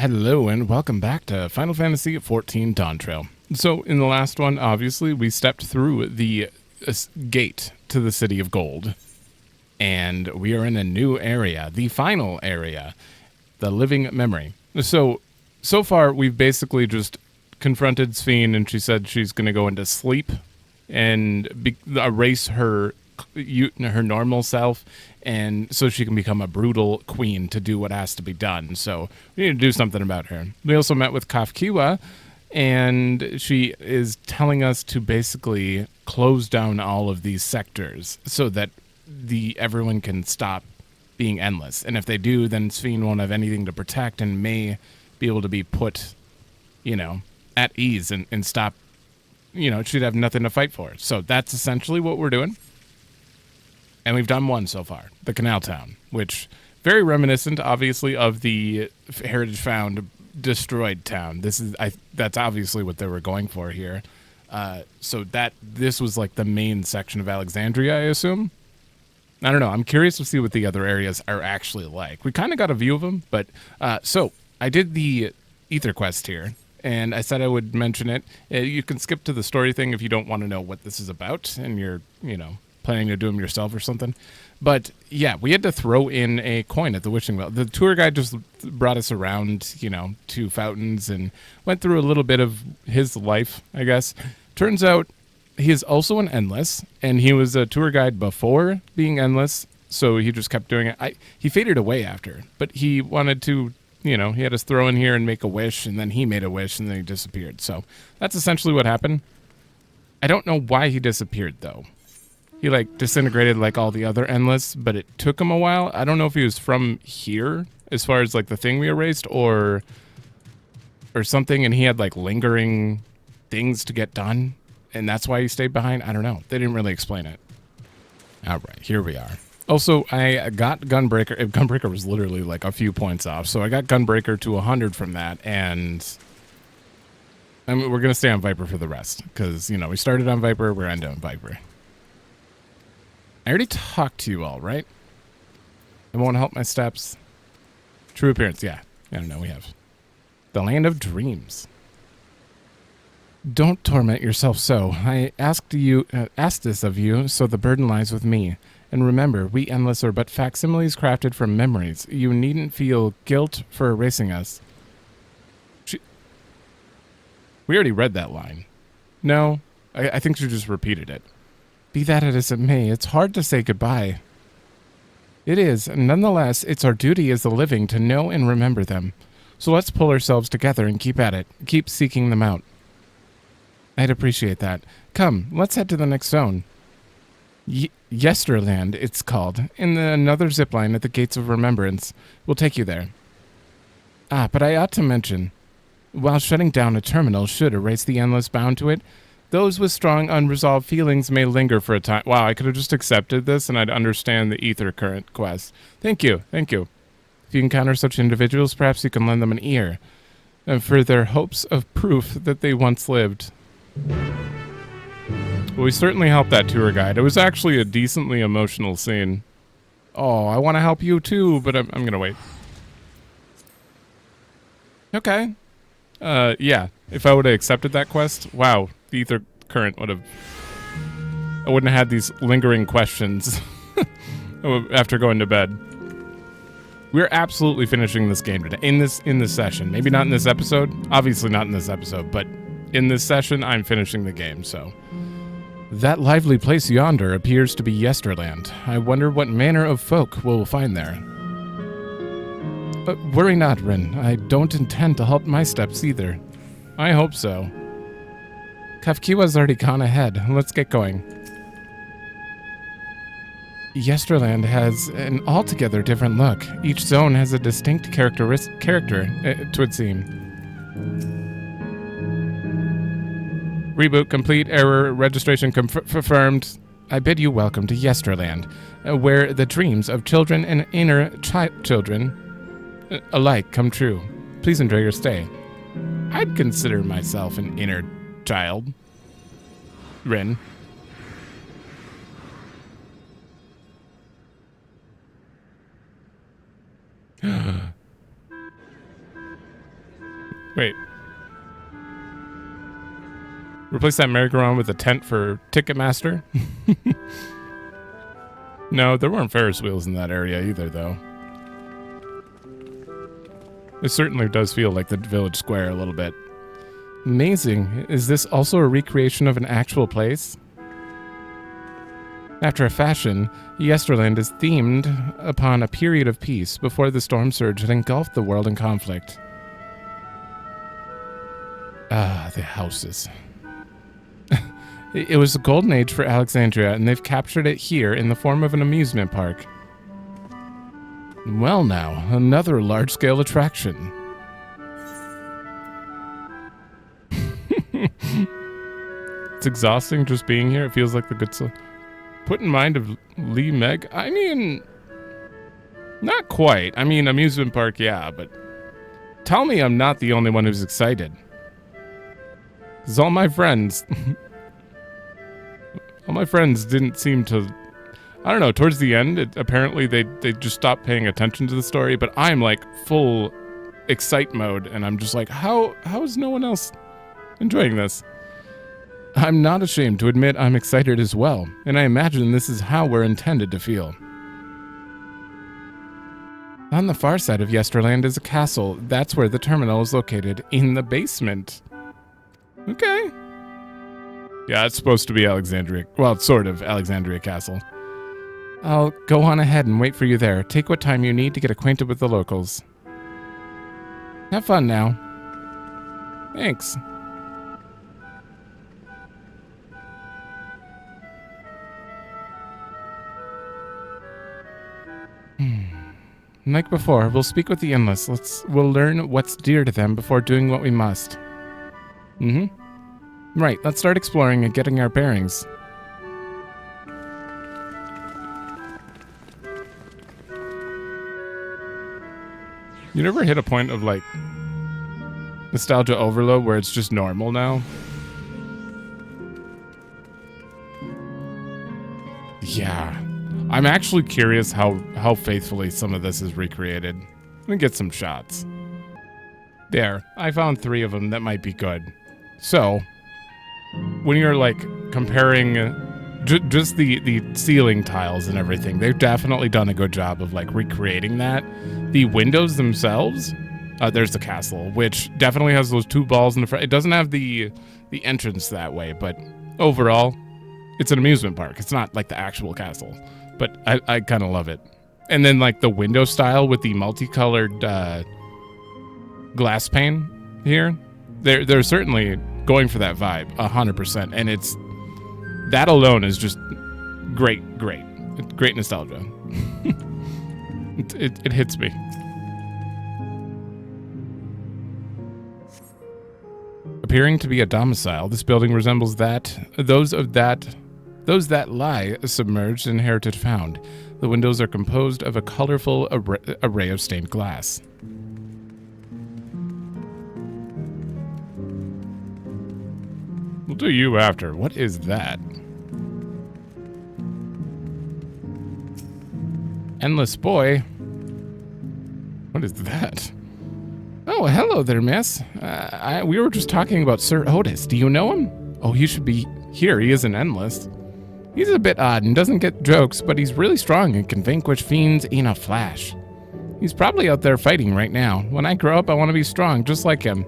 Hello and welcome back to Final Fantasy XIV Dawntrail. So in the last one, obviously, we stepped through the gate to the City of Gold. And we are in a new area, the final area, the Living Memory. So far, we've basically just confronted Sphene, and she said she's going to go into sleep and erase her normal self, and so she can become a brutal queen to do what has to be done. So we need to do something about her. We also met with Kafkiwa, and she is telling us to basically close down all of these sectors so that everyone can stop being endless. And if they do, then Sphene won't have anything to protect and may be able to be put, at ease and stop, she'd have nothing to fight for. So that's essentially what we're doing. And we've done one so far, the Canal Town, which very reminiscent, obviously, of the Heritage Found destroyed town. That's obviously what they were going for here. So this was like the main section of Alexandria, I assume. I don't know. I'm curious to see what the other areas are actually like. We kind of got a view of them, but so I did the Ether quest here, and I said I would mention it. You can skip to the story thing if you don't want to know what this is about, and you're, planning to do them yourself or something. But yeah, we had to throw in a coin at the wishing well. The tour guide just brought us around, to fountains and went through a little bit of his life, I guess. Turns out he is also an endless, and he was a tour guide before being endless, so he just kept doing it. He faded away after, but he wanted to, he had us throw in here and make a wish, and then he made a wish, and then he disappeared. So that's essentially what happened. I don't know why he disappeared, though. He, disintegrated like all the other endless, but it took him a while. I don't know if he was from here, as far as, the thing we erased, or something, and he had, lingering things to get done, and that's why he stayed behind. I don't know. They didn't really explain it. All right, here we are. Also, I got Gunbreaker. Gunbreaker was literally, a few points off, so I got Gunbreaker to 100 from that, and we're going to stay on Viper for the rest, because, we started on Viper, we're ending on Viper. I already talked to you all, right? It won't help my steps. True appearance, yeah. Yeah, no, we have. The Land of Dreams. Don't torment yourself so. I asked this of you, so the burden lies with me. And remember, we endless are but facsimiles crafted from memories. You needn't feel guilt for erasing us. We already read that line. No, I think she just repeated it. Be that as it may, it's hard to say goodbye. It is, and nonetheless, it's our duty as the living to know and remember them. So let's pull ourselves together and keep at it. Keep seeking them out. I'd appreciate that. Come, let's head to the next zone. Yesterland, it's called, in another zipline at the Gates of Remembrance. We'll take you there. But I ought to mention, while shutting down a terminal should erase the endless bound to it, those with strong unresolved feelings may linger for a time. Wow, I could have just accepted this and I'd understand the Ether current quest. Thank you. If you encounter such individuals, perhaps you can lend them an ear for their hopes of proof that they once lived. Well, we certainly helped that tour guide. It was actually a decently emotional scene. Oh, I want to help you too, but I'm going to wait. Okay. Yeah, if I would have accepted that quest, wow, the Ether current would have... I wouldn't have had these lingering questions after going to bed. We're absolutely finishing this game today, in this session. Maybe not in this episode, obviously not in this episode, but in this session, I'm finishing the game, so... That lively place yonder appears to be Yesterland. I wonder what manner of folk we'll find there. Worry not, Rin. I don't intend to halt my steps either. I hope so. Kafkiwa's already gone ahead. Let's get going. Yesterland has an altogether different look. Each zone has a distinct character, it would seem. Reboot complete. Error. Registration confirmed. I bid you welcome to Yesterland, where the dreams of children and inner children alike come true. Please enjoy your stay. I'd consider myself an inner child. Rin. Wait. Replace that merry-go-round with a tent for Ticketmaster? No, there weren't Ferris wheels in that area either, though. It certainly does feel like the village square a little bit. Amazing. Is this also a recreation of an actual place? After a fashion, Yesterland is themed upon a period of peace before the storm surge had engulfed the world in conflict. Ah, the houses. It was the golden age for Alexandria, and they've captured it here in the form of an amusement park. Well now, another large-scale attraction. It's exhausting just being here. It feels like the good stuff. Put in mind of Lee Meg? I mean, not quite. I mean, amusement park, yeah, but tell me I'm not the only one who's excited. Because all my friends... all my friends didn't seem to... I don't know, towards the end, apparently they just stopped paying attention to the story, but I'm like full excite mode, and I'm just like, how is no one else enjoying this? I'm not ashamed to admit I'm excited as well, and I imagine this is how we're intended to feel. On the far side of Yesterland is a castle. That's where the terminal is located, in the basement. Okay. Yeah, it's supposed to be Alexandria. Well, it's sort of Alexandria Castle. I'll go on ahead and wait for you there. Take what time you need to get acquainted with the locals. Have fun now. Thanks. Like before, we'll speak with the Endless. We'll learn what's dear to them before doing what we must. Right, let's start exploring and getting our bearings. You never hit a point of, like, nostalgia overload where it's just normal now? Yeah. I'm actually curious how faithfully some of this is recreated. Let me get some shots. There. I found 3 of them that might be good. So, when you're, like, comparing just the ceiling tiles and everything, they've definitely done a good job of, like, recreating that. The windows themselves, there's the castle, which definitely has those 2 balls in the front. It doesn't have the entrance that way, but overall, it's an amusement park. It's not, like, the actual castle. But I kind of love it. And then, like, the window style with the multicolored glass pane here, they're certainly going for that vibe 100%, and it's that alone is just great nostalgia. it hits me. Appearing to be a domicile, this building resembles those that lie submerged in heritage found. The windows are composed of a colorful array of stained glass. We'll do you after. What is that? Endless boy? What is that? Oh, hello there, miss. We were just talking about Sir Otis. Do you know him? Oh, he should be here. He isn't endless. He's a bit odd and doesn't get jokes, but he's really strong and can vanquish fiends in a flash. He's probably out there fighting right now. When I grow up, I want to be strong, just like him.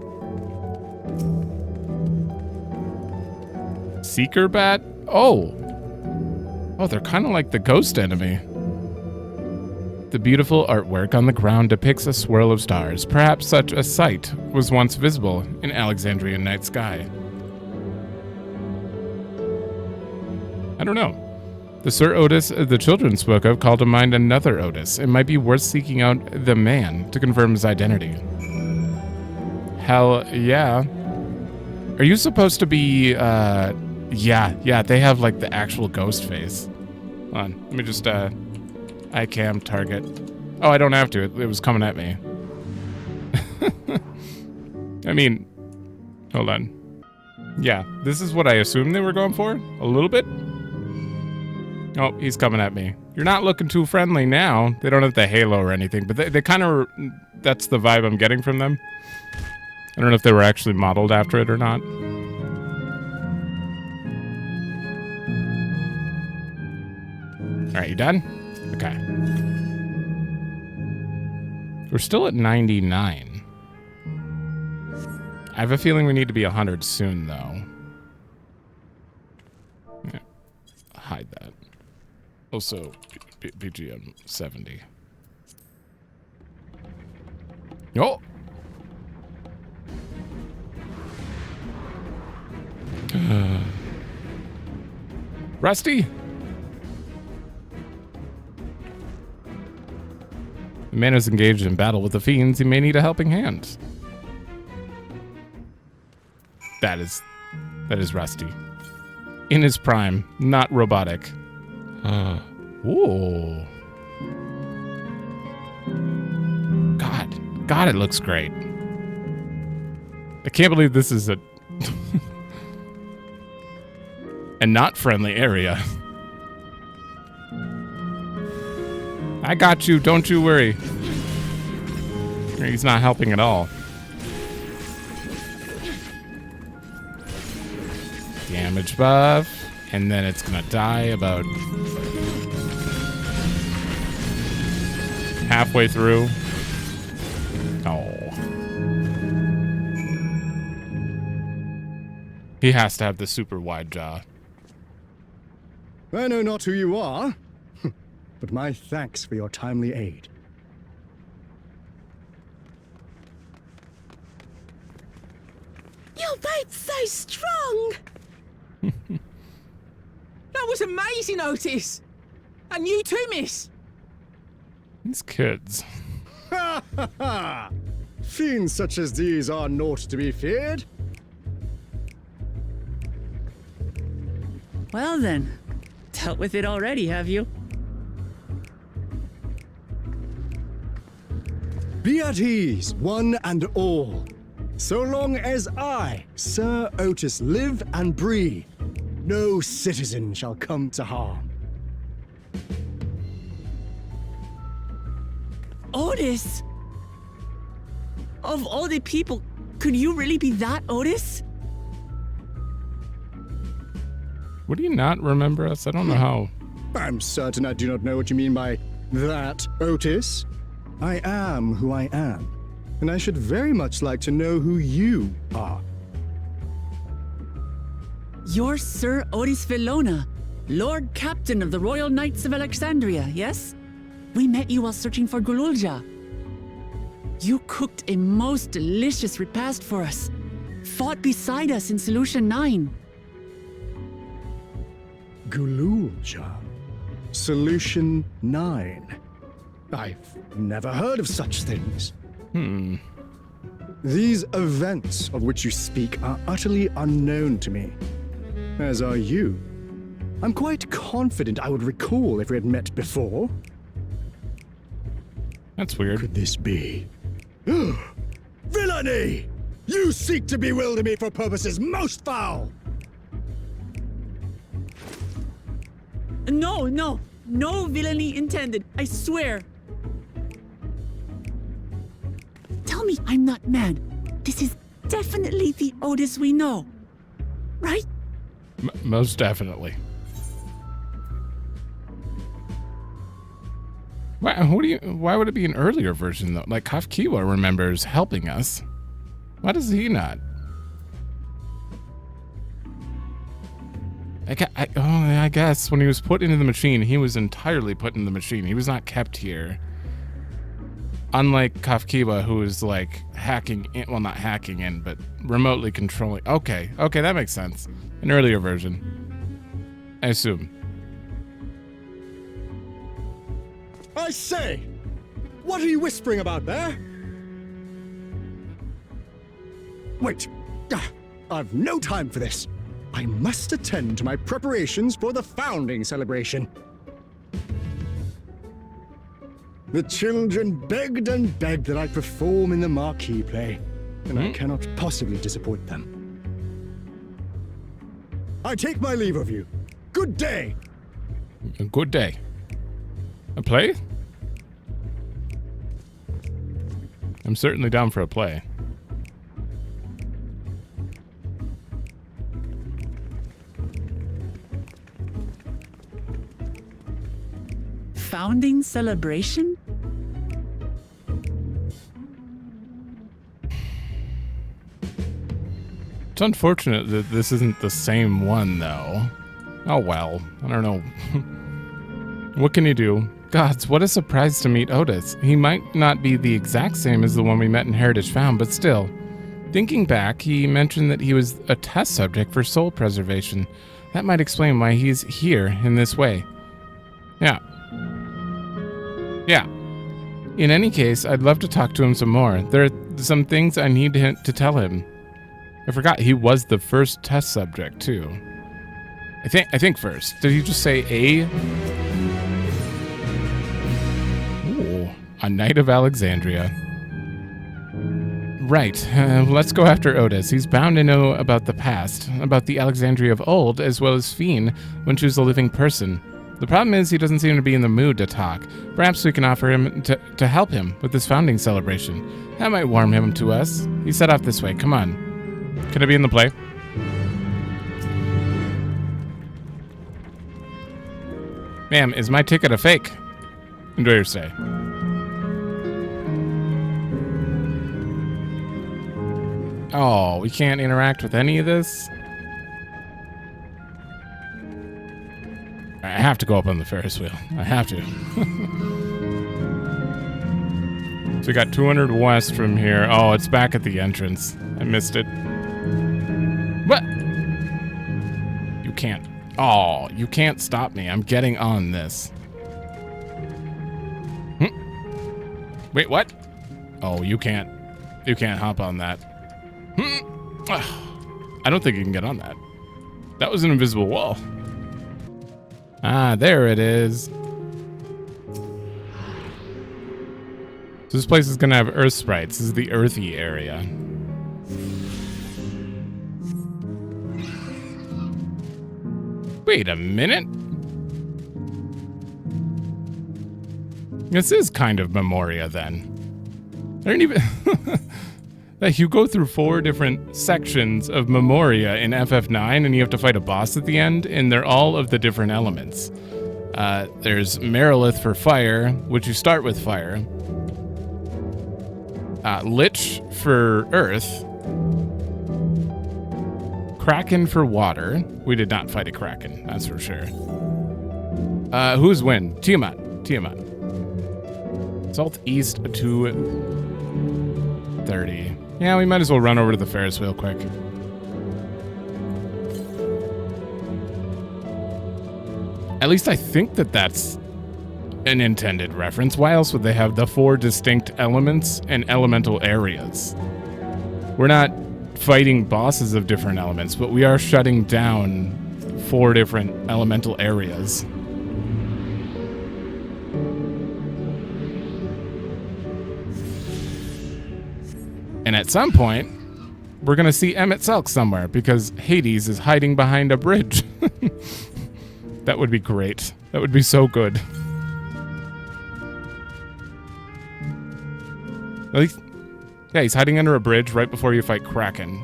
Seeker bat? Oh, they're kind of like the ghost enemy. The beautiful artwork on the ground depicts a swirl of stars. Perhaps such a sight was once visible in Alexandrian night sky. I don't know. The Sir Otis the children spoke of called to mind another Otis. It might be worth seeking out the man to confirm his identity. Hell yeah. Are you supposed to be, yeah, they have like the actual ghost face. Hold on, let me just, iCam target. Oh, I don't have to, it was coming at me. I mean, hold on. Yeah, this is what I assumed they were going for, a little bit. Oh, he's coming at me. You're not looking too friendly now. They don't have the halo or anything, but they kind of, that's the vibe I'm getting from them. I don't know if they were actually modeled after it or not. All right, you done? Okay. We're still at 99. I have a feeling we need to be 100 soon, though. Yeah. Hide that. Also, BGM 70. Oh! Rusty? The man is engaged in battle with the fiends. He may need a helping hand. That is Rusty. In his prime, not robotic. Ooh. God, it looks great. I can't believe this is a not friendly area. I got you, don't you worry. He's not helping at all. Damage buff, and then it's gonna die about halfway through. Oh. He has to have the super wide jaw. I know not who you are, but my thanks for your timely aid. Your bait's so strong! That was amazing, Otis! And you too, miss! These kids. Ha ha ha! Fiends such as these are naught to be feared. Well then, dealt with it already, have you? Be at ease, one and all. So long as I, Sir Otis, live and breathe, no citizen shall come to harm. Otis? Of all the people, could you really be that Otis? Would he not remember us? I don't know how. I'm certain I do not know what you mean by that, Otis. I am who I am, and I should very much like to know who you are. You're Sir Otis Villona, Lord Captain of the Royal Knights of Alexandria, yes? We met you while searching for Gululja. You cooked a most delicious repast for us, fought beside us in Solution 9. Gululja. Solution 9. I've never heard of such things. These events of which you speak are utterly unknown to me, as are you. I'm quite confident I would recall if we had met before. That's weird. Could this be? Villainy! You seek to bewilder me for purposes most foul! No villainy intended, I swear. Tell me I'm not mad. This is definitely the Otis we know, right? Most definitely. Why would it be an earlier version, though? Like, Kafkiwa remembers helping us. Why does he not? I guess when he was put into the machine, he was entirely put in the machine. He was not kept here. Unlike Kafkiwa, who is like hacking in, well, not hacking in, but remotely controlling. Okay, that makes sense. An earlier version, I assume. I say! What are you whispering about there? Wait! I've no time for this. I must attend to my preparations for the founding celebration. The children begged and begged that I perform in the marquee play, and I cannot possibly disappoint them. I take my leave of you. Good day! A good day. A play? I'm certainly down for a play. founding celebration? It's unfortunate that this isn't the same one, though. Oh well, I don't know. What can you do? Gods, what a surprise to meet Otis. He might not be the exact same as the one we met in Heritage Found, but still. Thinking back, he mentioned that he was a test subject for soul preservation. That might explain why he's here in this way. Yeah. In any case, I'd love to talk to him some more. There are some things I need to tell him. I forgot he was the first test subject, too. I think first. Did he just say a? Ooh, a Knight of Alexandria. Right, let's go after Otis. He's bound to know about the past, about the Alexandria of old, as well as Fiend when she was a living person. The problem is he doesn't seem to be in the mood to talk. Perhaps we can offer him to help him with this founding celebration. That might warm him to us. He set off this way. Come on. Can I be in the play? Ma'am, is my ticket a fake? Enjoy your stay. Oh, we can't interact with any of this? I have to go up on the Ferris wheel. I have to. So we got 200 west from here. Oh, it's back at the entrance. I missed it. What? You can't. Oh, you can't stop me. I'm getting on this. Wait, what? Oh, you can't. You can't hop on that. I don't think you can get on that. That was an invisible wall. Ah, there it is. So this place is gonna have earth sprites. This is the earthy area. Wait a minute. This is kind of Memoria then. I don't even... Like, you go through 4 different sections of Memoria in FF9 and you have to fight a boss at the end, and they're all of the different elements. There's Merilith for fire, which you start with fire. Lich for earth. Kraken for water. We did not fight a Kraken, that's for sure. Who's win? Tiamat. Southeast to 30. Yeah, we might as well run over to the Ferris wheel quick. At least I think that that's an intended reference. Why else would they have the 4 distinct elements and elemental areas? We're not fighting bosses of different elements, but we are shutting down 4 different elemental areas. And at some point, we're going to see Emmett Selk somewhere because Hades is hiding behind a bridge. That would be great. That would be so good. At least, yeah, he's hiding under a bridge right before you fight Kraken.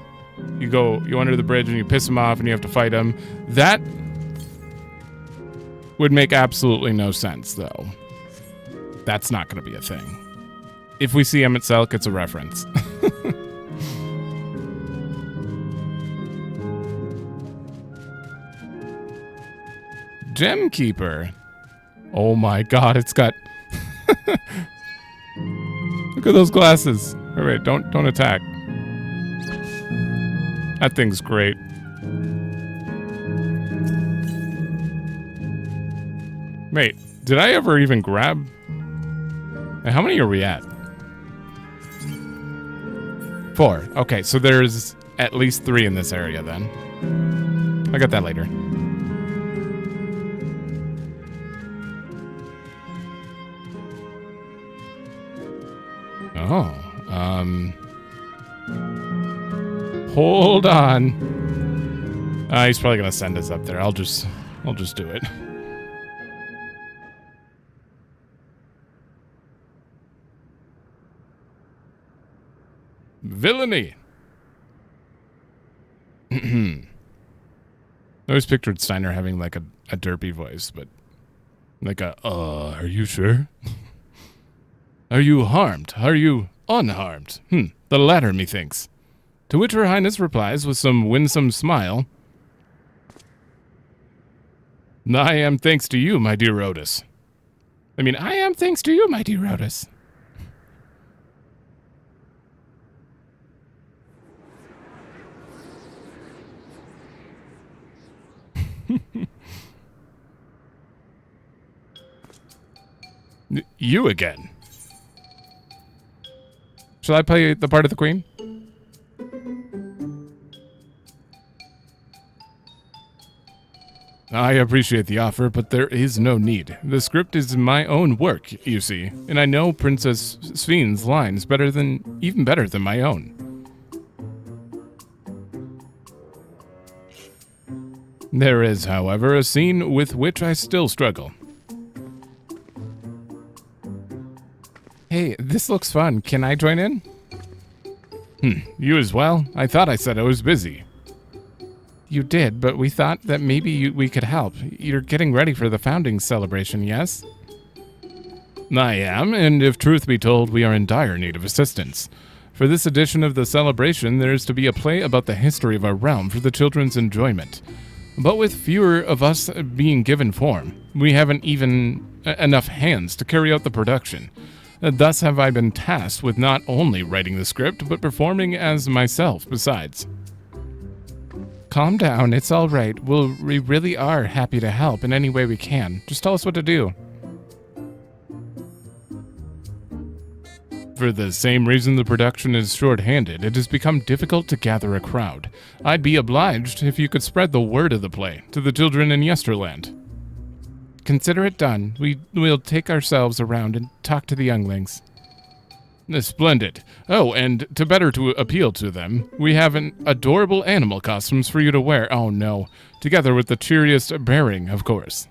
You under the bridge and you piss him off and you have to fight him. That would make absolutely no sense, though. That's not going to be a thing. If we see Emmett Selk, it's a reference. Gem Keeper. Oh my god, it's got... Look at those glasses. All right, don't attack. That thing's great. Wait, did I ever even grab... How many are we at? 4. Okay, so there's at least 3 in this area then. I'll get that later. Oh, hold on. He's probably gonna send us up there. I'll just do it. Villainy. I always pictured Steiner having like a derpy voice, but Like are you sure? Are you harmed? Are you unharmed? The latter, methinks. To which Her Highness replies with some winsome smile, I am thanks to you, my dear Otis. I am thanks to you, my dear Otis. You again. Shall I play the part of the queen? I appreciate the offer, but there is no need. The script is my own work, you see, and I know Princess Sven's lines even better than my own. There is, however, a scene with which I still struggle. Hey, this looks fun. Can I join in? You as well? I thought I said I was busy. You did, but we thought that maybe we could help. You're getting ready for the founding celebration, yes? I am, and if truth be told, we are in dire need of assistance. For this edition of the celebration, there is to be a play about the history of our realm for the children's enjoyment. But with fewer of us being given form, we haven't even enough hands to carry out the production. Thus have I been tasked with not only writing the script, but performing as myself besides. Calm down, it's all right. We really are happy to help in any way we can. Just tell us what to do. For the same reason the production is short-handed, it has become difficult to gather a crowd. I'd be obliged if you could spread the word of the play to the children in Yesterland. Consider it done. We'll take ourselves around and talk to the younglings. Splendid. Oh, and to better appeal to them, we have adorable animal costumes for you to wear. Oh no. Together with the cheeriest bearing, of course.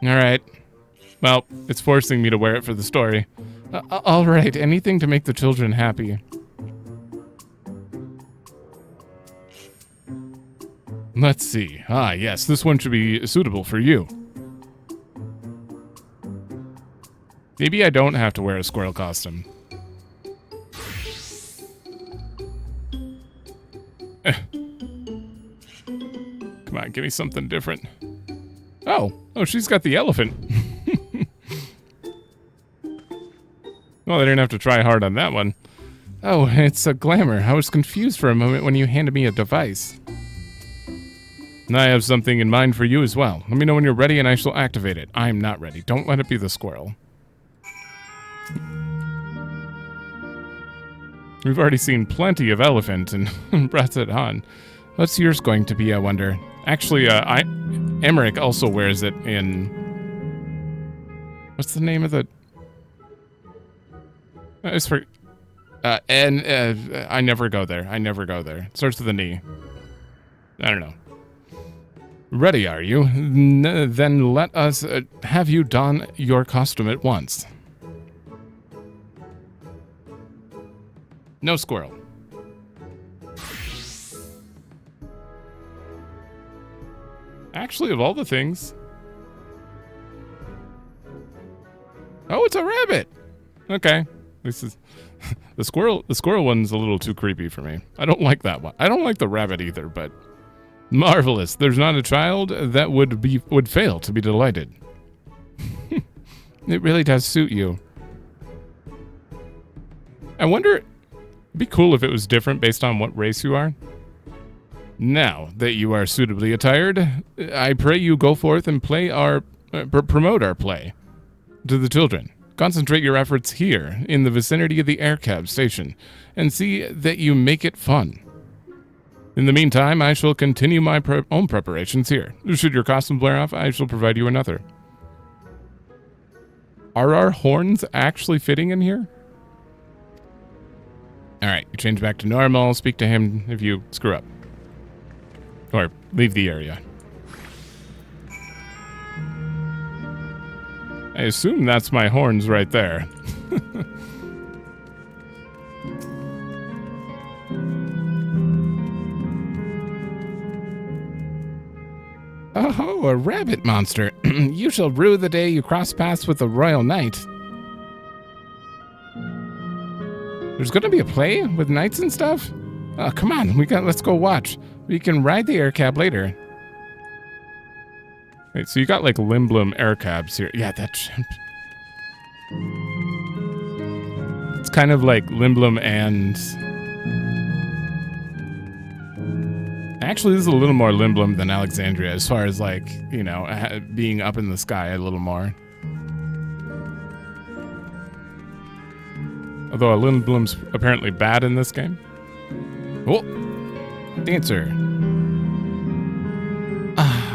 Alright. Well, it's forcing me to wear it for the story. Alright, anything to make the children happy. Let's see. Ah, yes, this one should be suitable for you. Maybe I don't have to wear a squirrel costume. Come on, give me something different. Oh, she's got the elephant. Well, I didn't have to try hard on that one. Oh, it's a glamour. I was confused for a moment when you handed me a device. I have something in mind for you as well. Let me know when you're ready and I shall activate it. I'm not ready. Don't let it be the squirrel. We've already seen plenty of elephant and brought it on. What's yours going to be, I wonder? Actually, Emmerich also wears it in... What's the name of the... It's for... I never go there. It starts with an E. I don't know. Ready, are you? Then let us have you don your costume at once. No squirrel. Actually, of all the things... Oh, it's a rabbit! Okay. This is... The squirrel one's a little too creepy for me. I don't like that one. I don't like the rabbit either, but... Marvelous. There's not a child that would fail to be delighted. It really does suit you. I wonder... It'd be cool if it was different based on what race you are. Now that you are suitably attired, I pray you go forth and promote our play to the children. Concentrate your efforts here in the vicinity of the air cab station and see that you make it fun. In the meantime, I shall continue my own preparations here. Should your costume wear off, I shall provide you another. Are our horns actually fitting in here? Alright, you change back to normal. Speak to him if you screw up. Or leave the area. I assume that's my horns right there. Oh, a rabbit monster. You shall rue the day you cross paths with the royal knight. There's gonna be a play with knights and stuff? Oh, come on, let's go watch. We can ride the air cab later. Wait, so you got like Limblum air cabs here. Yeah, that's... It's kind of like Limblum and... Actually, this is a little more Limblum than Alexandria as far as like, you know, being up in the sky a little more. Although Limblum's apparently bad in this game. Oh, dancer.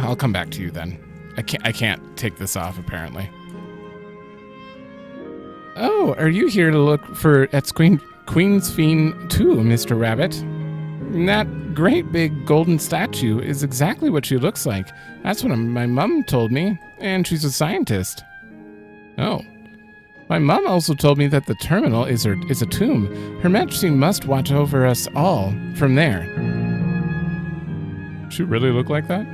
I'll come back to you then. I can't take this off apparently. Oh, are you here to look for Queen's Fiend too, Mr. Rabbit? That great big golden statue is exactly what she looks like. That's what my mom told me, and she's a scientist. Oh. My mom also told me that the terminal is a tomb. Her Majesty must watch over us all from there. Does she really look like that?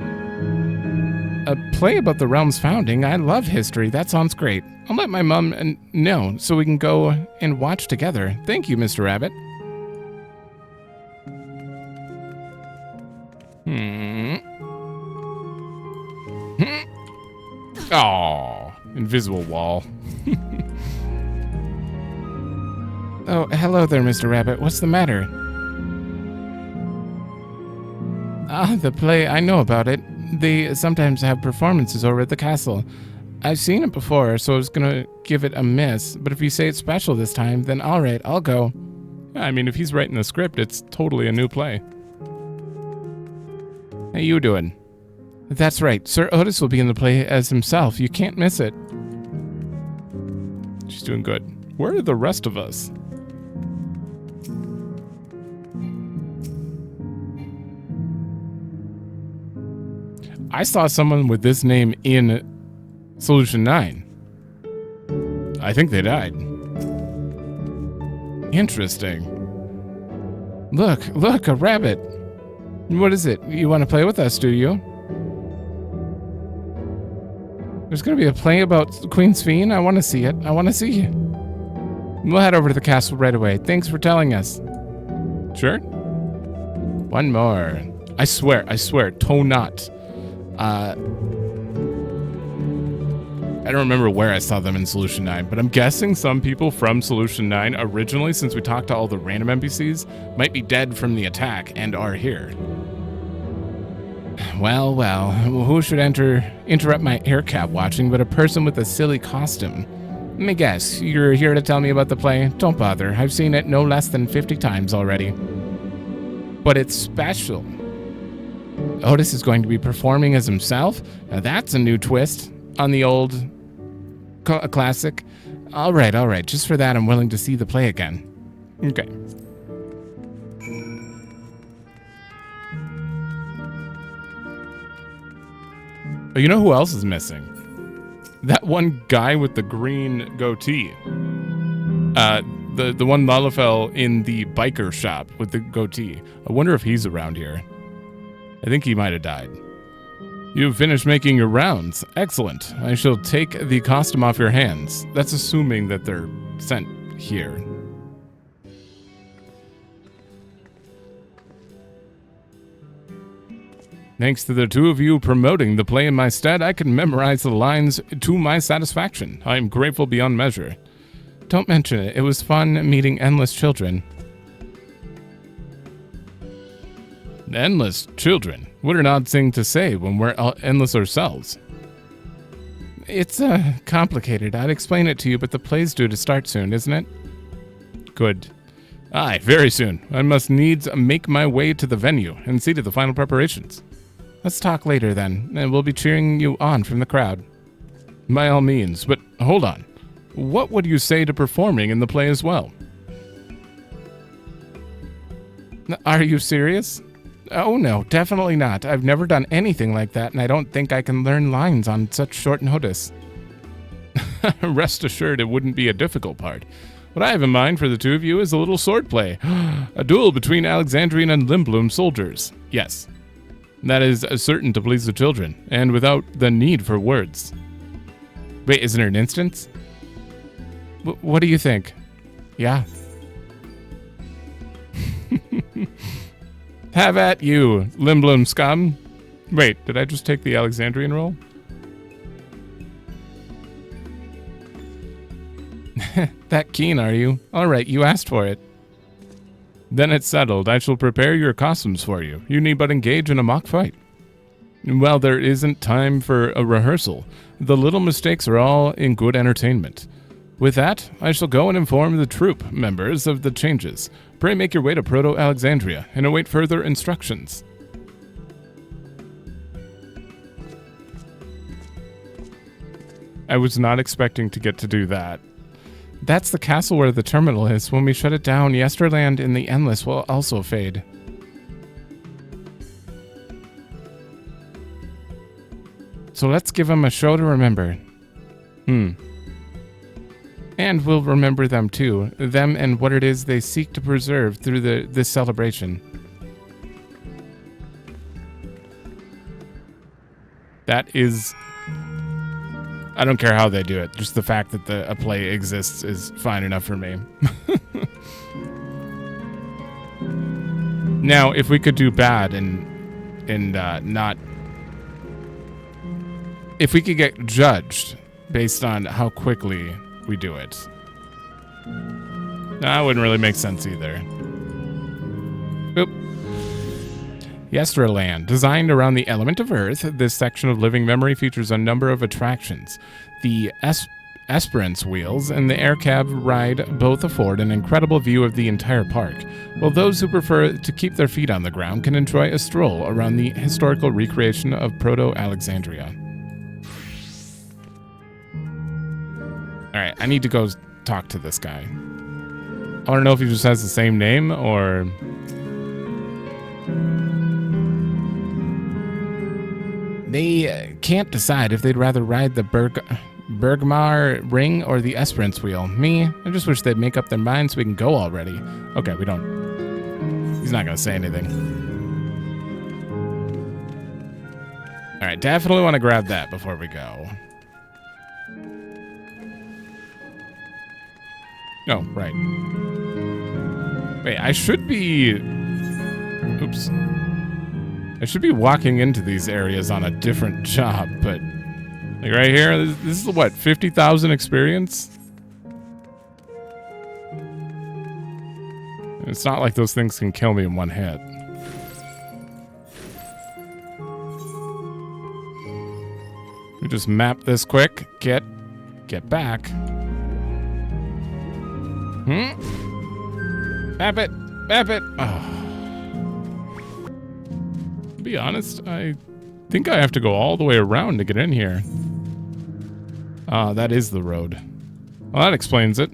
A play about the realm's founding. I love history. That sounds great. I'll let my mom know so we can go and watch together. Thank you, Mr. Rabbit. Oh, invisible wall. Oh, hello there, Mr. Rabbit. What's the matter? Ah, the play. I know about it. They sometimes have performances over at the castle. I've seen it before, so I was gonna give it a miss. But if you say it's special this time, then all right, I'll go. I mean, if he's writing the script, it's totally a new play. How you doing? That's right. Sir Otis will be in the play as himself. You can't miss it. She's doing good. Where are the rest of us? I saw someone with this name in Solution 9. I think they died. Interesting. Look, a rabbit. What is it? You want to play with us, do you? There's going to be a play about Queen's Fiend. I want to see it. I want to see it. We'll head over to the castle right away. Thanks for telling us. Sure. One more. I swear, toe not. I don't remember where I saw them in Solution 9, but I'm guessing some people from Solution 9 originally, since we talked to all the random NPCs, might be dead from the attack and are here. Well, who should interrupt my air cab watching but a person with a silly costume? Let me guess, you're here to tell me about the play? Don't bother, I've seen it no less than 50 times already. But it's special. Otis is going to be performing as himself? Now that's a new twist on the old classic. All right. Just for that, I'm willing to see the play again. Okay. Oh, you know who else is missing? That one guy with the green goatee. The one Lalafell in the biker shop with the goatee. I wonder if he's around here. I think he might have died. You've finished making your rounds. Excellent. I shall take the costume off your hands. That's assuming that they're sent here. Thanks to the two of you promoting the play in my stead, I can memorize the lines to my satisfaction. I am grateful beyond measure. Don't mention it. It was fun meeting endless children. Endless children? What an odd thing to say when we're endless ourselves. It's complicated. I'd explain it to you, but the play's due to start soon, isn't it? Good. Aye, very soon. I must needs make my way to the venue and see to the final preparations. Let's talk later then, and we'll be cheering you on from the crowd. By all means, but hold on. What would you say to performing in the play as well? Are you serious? Oh no, definitely not. I've never done anything like that, and I don't think I can learn lines on such short notice. Rest assured it wouldn't be a difficult part. What I have in mind for the two of you is a little swordplay. A duel between Alexandrian and Limblum soldiers. Yes. That is certain to please the children, and without the need for words. Wait, isn't there an instance? What do you think? Yeah. Have at you, Limblum scum. Wait, did I just take the Alexandrian roll? That keen, are you? All right, you asked for it. Then it's settled. I shall prepare your costumes for you. You need but engage in a mock fight. Well, there isn't time for a rehearsal. The little mistakes are all in good entertainment. With that, I shall go and inform the troop members of the changes. Pray make your way to Proto-Alexandria and await further instructions. I was not expecting to get to do that. That's the castle where the terminal is. When we shut it down, Yesterland in the Endless will also fade. So let's give them a show to remember. And we'll remember them too. Them and what it is they seek to preserve through this celebration. That is... I don't care how they do it. Just the fact that a play exists is fine enough for me. Now, if we could do bad and not... If we could get judged based on how quickly we do it, that wouldn't really make sense either. Oop. Yesterland. Designed around the element of Earth, this section of living memory features a number of attractions. The Esperance wheels and the air cab ride both afford an incredible view of the entire park, while those who prefer to keep their feet on the ground can enjoy a stroll around the historical recreation of Proto-Alexandria. Alright, I need to go talk to this guy. I want to know if he just has the same name, or... They can't decide if they'd rather ride the Bergmar Ring or the Esperance Wheel. Me, I just wish they'd make up their minds so we can go already. Okay, we don't... He's not going to say anything. Alright, definitely want to grab that before we go. Oh, right. Wait, I should be... Oops. I should be walking into these areas on a different job, but... Like right here, this is what, 50,000 experience? It's not like those things can kill me in one hit. We just map this quick. Get back. Map it! Map it! Oh. To be honest, I think I have to go all the way around to get in here. Ah, that is the road. Well, that explains it.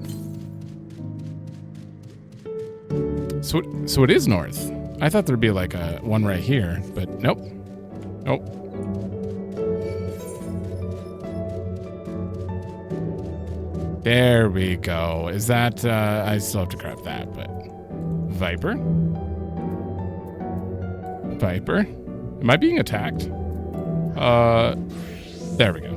So it is north. I thought there'd be like a one right here, but nope. Nope. There we go. Is that, I still have to grab that, but... Viper? Viper? Am I being attacked? There we go.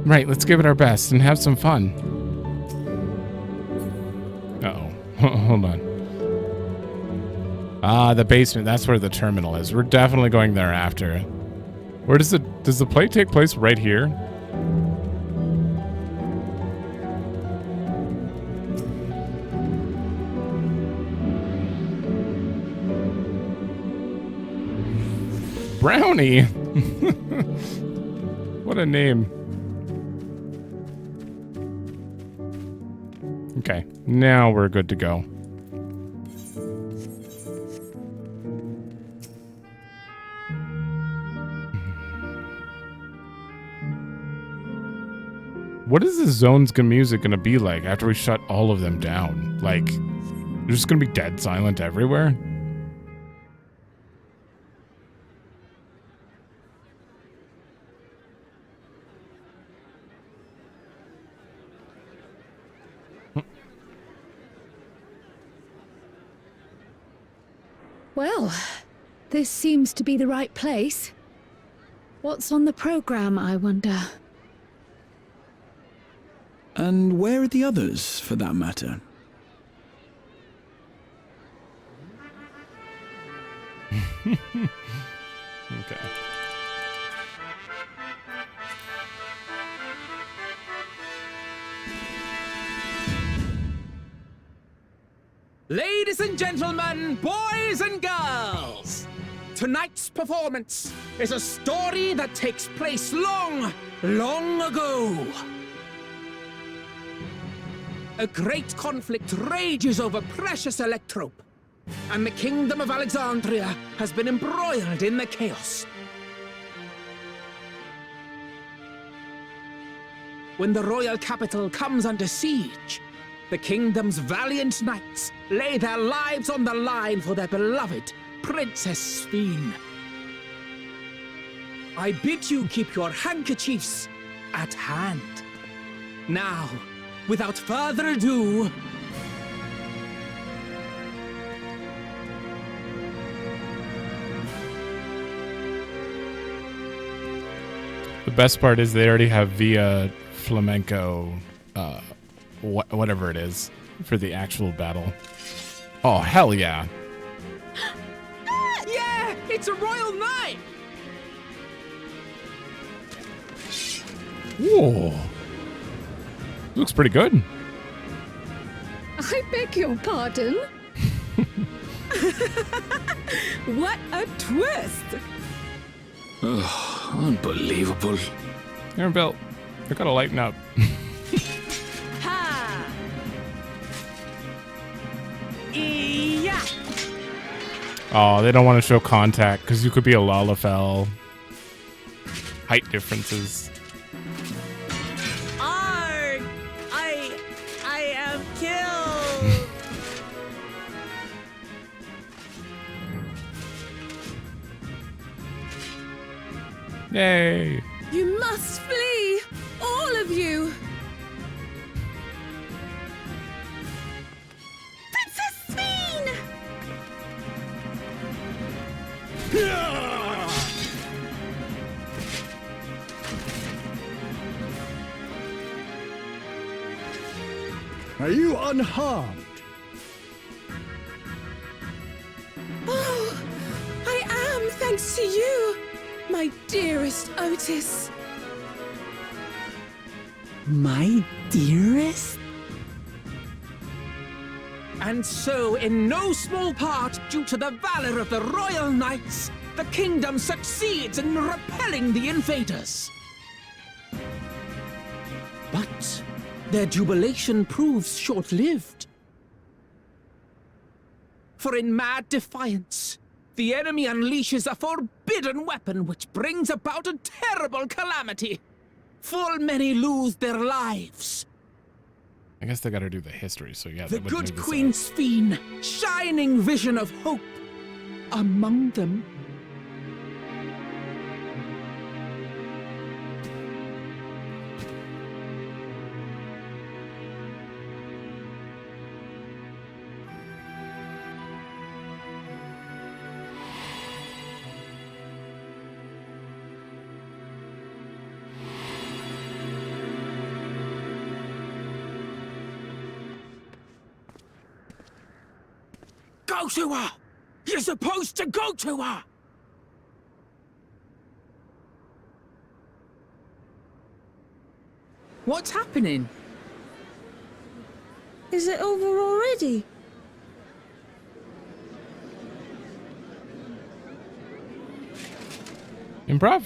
Right, let's give it our best and have some fun. Uh-oh. Hold on. Ah, the basement. That's where the terminal is. We're definitely going there after. Where does the play take place? Right here? Brownie! What a name. Okay, now we're good to go. What is this zone's music gonna be like after we shut all of them down? Like, there's just gonna be dead silent everywhere? Well, this seems to be the right place. What's on the program, I wonder? And where are the others, for that matter? Okay. Ladies and gentlemen, boys and girls, tonight's performance is a story that takes place long, long ago. A great conflict rages over precious electrope, and the kingdom of Alexandria has been embroiled in the chaos. When the royal capital comes under siege, the kingdom's valiant knights lay their lives on the line for their beloved Princess Sphene. I bid you keep your handkerchiefs at hand. Now, without further ado, The best part is they already have Via Flamenco, whatever it is, for the actual battle. Oh, hell yeah. yeah, it's a royal knight! Whoa. Looks pretty good. I beg your pardon? What a twist! Unbelievable. Aaron Belt, I gotta lighten up. Ha! Yeah! Oh, they don't want to show contact because you could be a Lalafell. Height differences. Arg! I am killed! Yay! You must flee! All of you! Princess Sphene! Are you unharmed? Oh, I am, thanks to you, my dearest Otis. My dearest? And so, in no small part due to the valor of the royal knights, the kingdom succeeds in repelling the invaders. But their jubilation proves short-lived. For in mad defiance, the enemy unleashes a forbidden weapon which brings about a terrible calamity. Full many lose their lives. I guess they gotta do the history, so yeah. The that would good make this Queen Sphene, shining vision of hope, among them. Go to her! You're supposed to go to her! What's happening? Is it over already? Improv.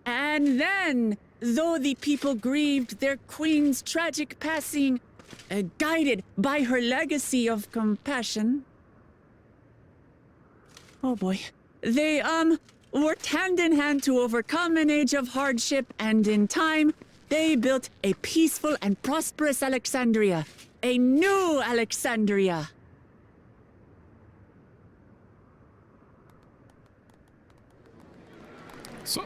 And then, though the people grieved their queen's tragic passing, guided by her legacy of compassion. Oh boy. They, worked hand in hand to overcome an age of hardship, and in time, they built a peaceful and prosperous Alexandria. A new Alexandria. So,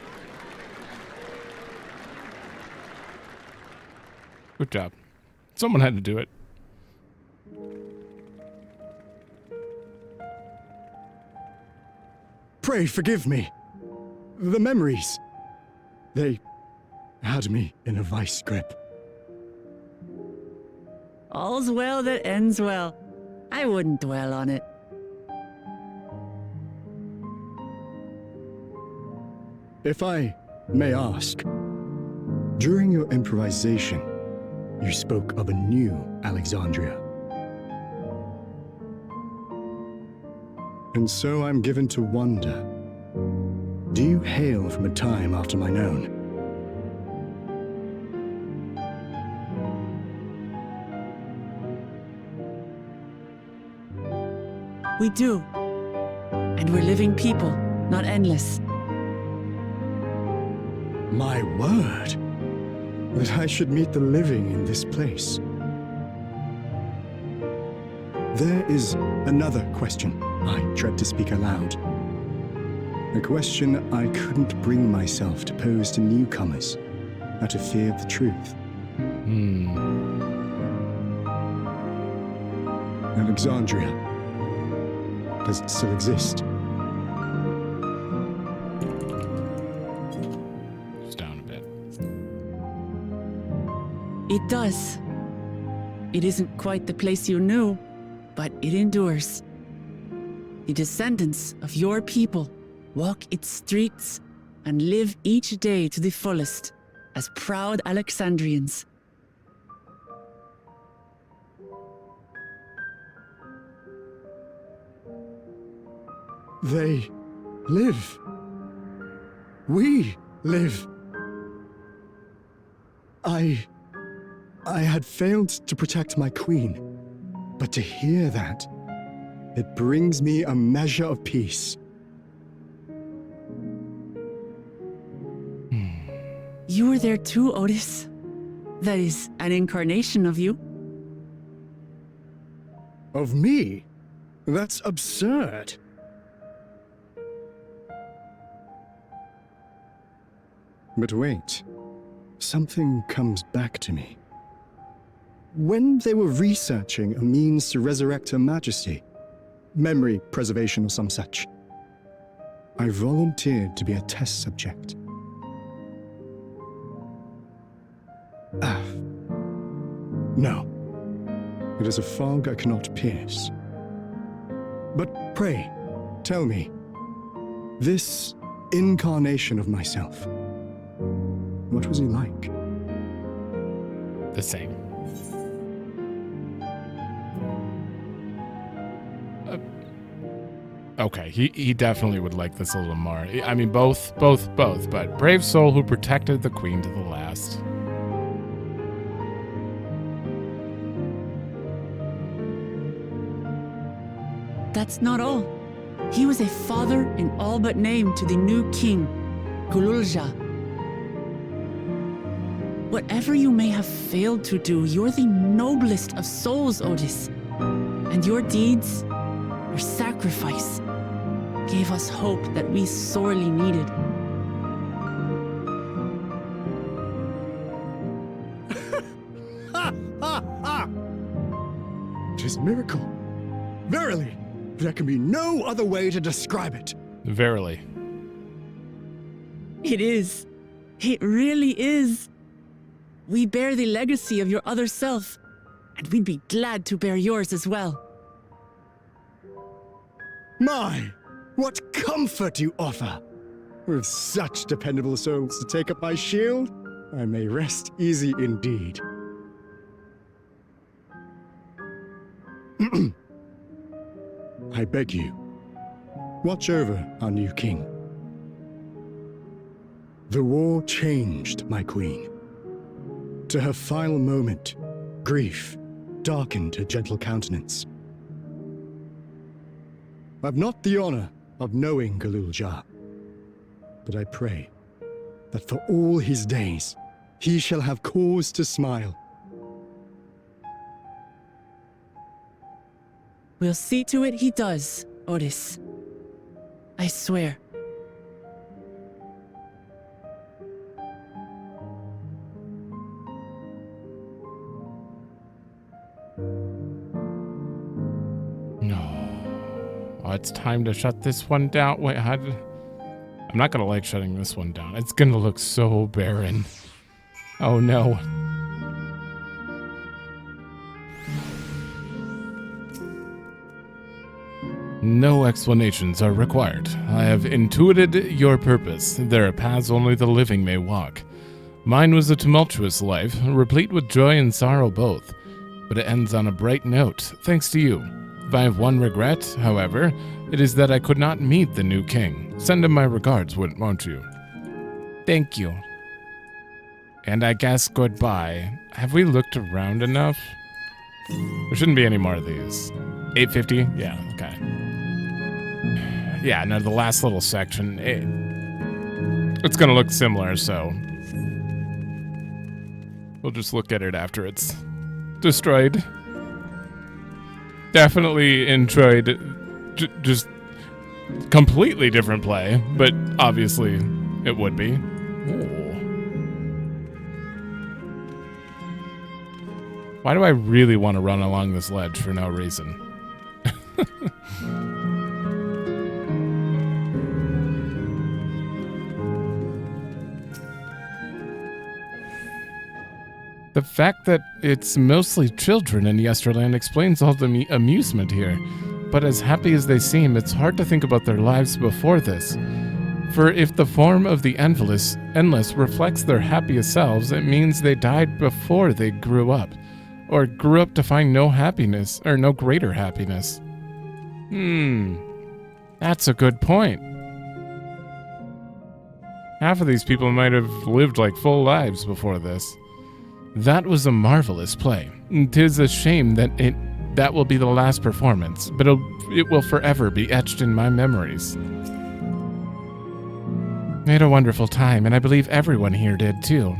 good job. Someone had to do it. Pray forgive me. The memories. They had me in a vice grip. All's well that ends well. I wouldn't dwell on it. If I may ask, during your improvisation, you spoke of a new Alexandria. And so I'm given to wonder, do you hail from a time after mine own? We do. And we're living people, not endless. My word, that I should meet the living in this place. There is another question I dread to speak aloud. A question I couldn't bring myself to pose to newcomers out of fear of the truth. Alexandria, does it still exist? Just down a bit. It does. It isn't quite the place you knew, but it endures. The descendants of your people walk its streets and live each day to the fullest as proud Alexandrians. They live. We live. I had failed to protect my queen, but to hear that, it brings me a measure of peace. You were there too, Otis. That is, an incarnation of you. Of me? That's absurd. But wait, something comes back to me. When they were researching a means to resurrect Her Majesty, memory preservation or some such, I volunteered to be a test subject. No. It is a fog I cannot pierce. But pray, tell me, this incarnation of myself, what was he like? The same. Okay, he definitely would like this a little more. I mean, both, but brave soul who protected the queen to the last. That's not all. He was a father in all but name to the new king, Gululja. Whatever you may have failed to do, you're the noblest of souls, Otis. And your deeds, your sacrifice, gave us hope that we sorely needed. Tis miracle. Verily, there can be no other way to describe it. Verily. It is. It really is. We bear the legacy of your other self, and we'd be glad to bear yours as well. My, what comfort you offer! With such dependable souls to take up my shield, I may rest easy indeed. I beg you, watch over our new king. The war changed my queen. To her final moment, grief darkened her gentle countenance. I've not the honor of knowing Gululja, but I pray that for all his days, he shall have cause to smile. We'll see to it he does, Otis. I swear. Oh, it's time to shut this one down. Wait, I'm not gonna like shutting this one down. It's gonna look so barren. Oh no. No explanations are required. I have intuited your purpose. There are paths only the living may walk. Mine was a tumultuous life, replete with joy and sorrow both, but it ends on a bright note, thanks to you. If I have one regret, however, it is that I could not meet the new king. Send him my regards, won't you? Thank you. And I guess goodbye. Have we looked around enough? There shouldn't be any more of these. 850? Yeah, okay. Yeah, no, the last little section, it's gonna look similar, so we'll just look at it after it's destroyed. Definitely enjoyed just completely different play, but obviously it would be. Ooh. Why do I really want to run along this ledge for no reason? The fact that it's mostly children in Yesterland explains all the amusement here. But as happy as they seem, it's hard to think about their lives before this. For if the form of the endless reflects their happiest selves, it means they died before they grew up. Or grew up to find no happiness, or no greater happiness. That's a good point. Half of these people might have lived like full lives before this. That was a marvelous play. 'Tis a shame that that will be the last performance, but it will forever be etched in my memories. I had a wonderful time, and I believe everyone here did too.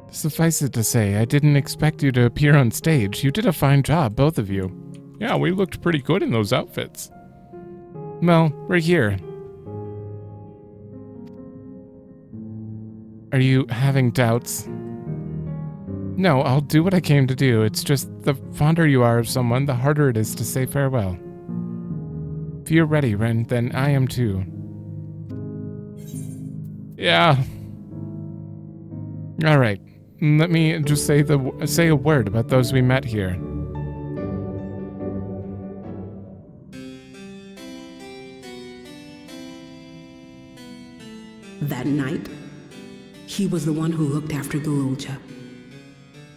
Suffice it to say, I didn't expect you to appear on stage. You did a fine job, both of you. Yeah, we looked pretty good in those outfits. Well, we're here. Are you having doubts? No, I'll do what I came to do. It's just the fonder you are of someone, the harder it is to say farewell. If you're ready, Ren, then I am too. Yeah. All right. Let me just say a word about those we met here. That night, he was the one who looked after Gululja.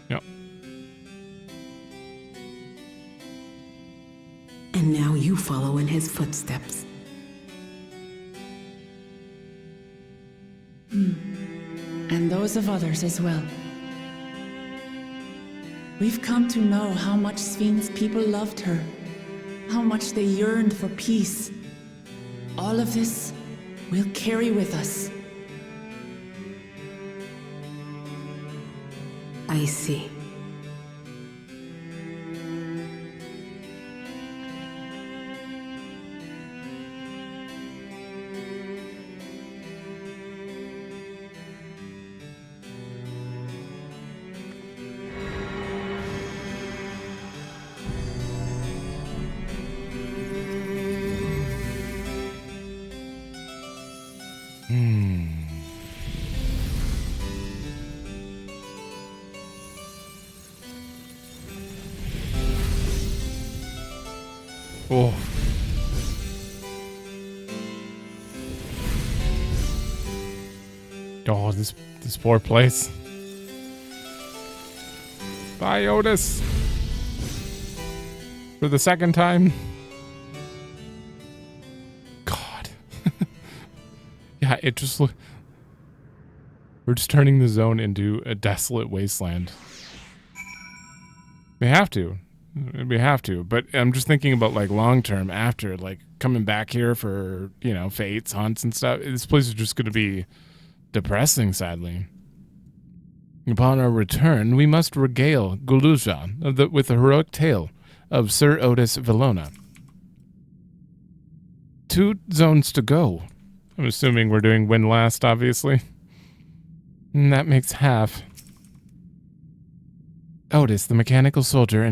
Yep. And now you follow in his footsteps. And those of others as well. We've come to know how much Svin's people loved her, how much they yearned for peace. All of this we'll carry with us. I see. Oh. Oh, this poor place. Bye, Otis. For the second time. God. Yeah, it just look. We're just turning the zone into a desolate wasteland. We have to. We have to, but I'm just thinking about like long term after, like coming back here for, you know, fates, hunts and stuff. This place is just going to be depressing, sadly. Upon our return, we must regale Gululja with the heroic tale of Sir Otis Villona. 2 zones to go. I'm assuming we're doing win last, obviously. And that makes half. Otis, the mechanical soldier,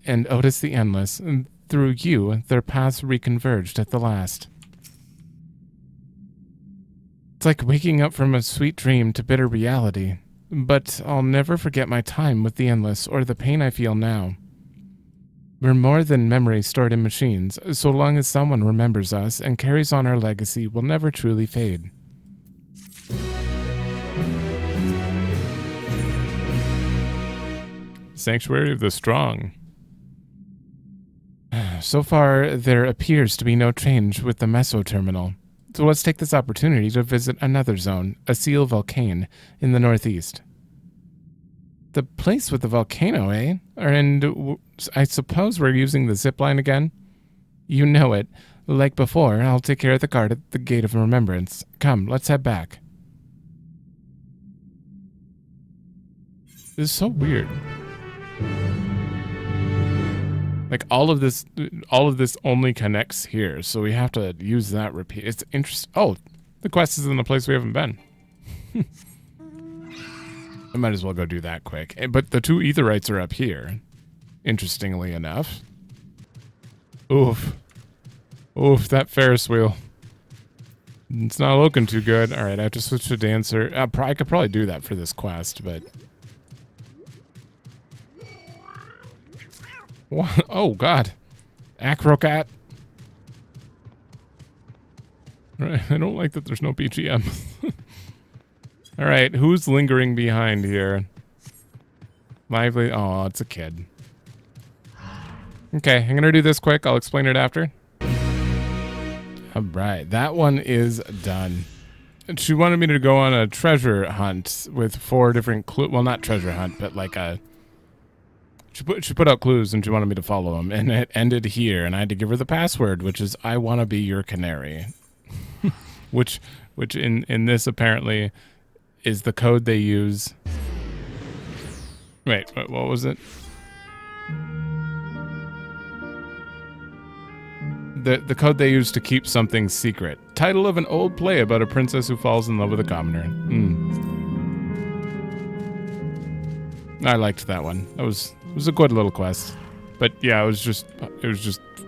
and Otis the Endless, and through you, their paths reconverged at the last. It's like waking up from a sweet dream to bitter reality, but I'll never forget my time with the Endless or the pain I feel now. We're more than memories stored in machines. So long as someone remembers us and carries on our legacy, we'll never truly fade. Sanctuary of the Strong. So far, there appears to be no change with the Meso Terminal. So let's take this opportunity to visit another zone, a seal volcano in the northeast. The place with the volcano, eh? And I suppose we're using the zip line again? You know it. Like before, I'll take care of the guard at the Gate of Remembrance. Come, let's head back. This is so weird. Like all of this only connects here, so we have to use that repeat. It's interesting. Oh, the quest is in a place we haven't been. I might as well go do that quick. But the two Aetherites are up here, interestingly enough. Oof. Oof, that Ferris wheel. It's not looking too good. All right, I have to switch to Dancer. I could probably do that for this quest, but... What? Oh, God. Acrocat. I don't like that there's no BGM. All right, who's lingering behind here? Lively. Oh, it's a kid. Okay, I'm going to do this quick. I'll explain it after. All right, that one is done. She wanted me to go on a treasure hunt with 4 different clues. Well, not treasure hunt, but like a... She put out clues and she wanted me to follow them, and it ended here, and I had to give her the password, which is I want to be your canary. which in this apparently is the code they use. Wait, what was it? The code they use to keep something secret. Title of an old play about a princess who falls in love with a commoner. I liked that one. It was a good little quest. But yeah, it was just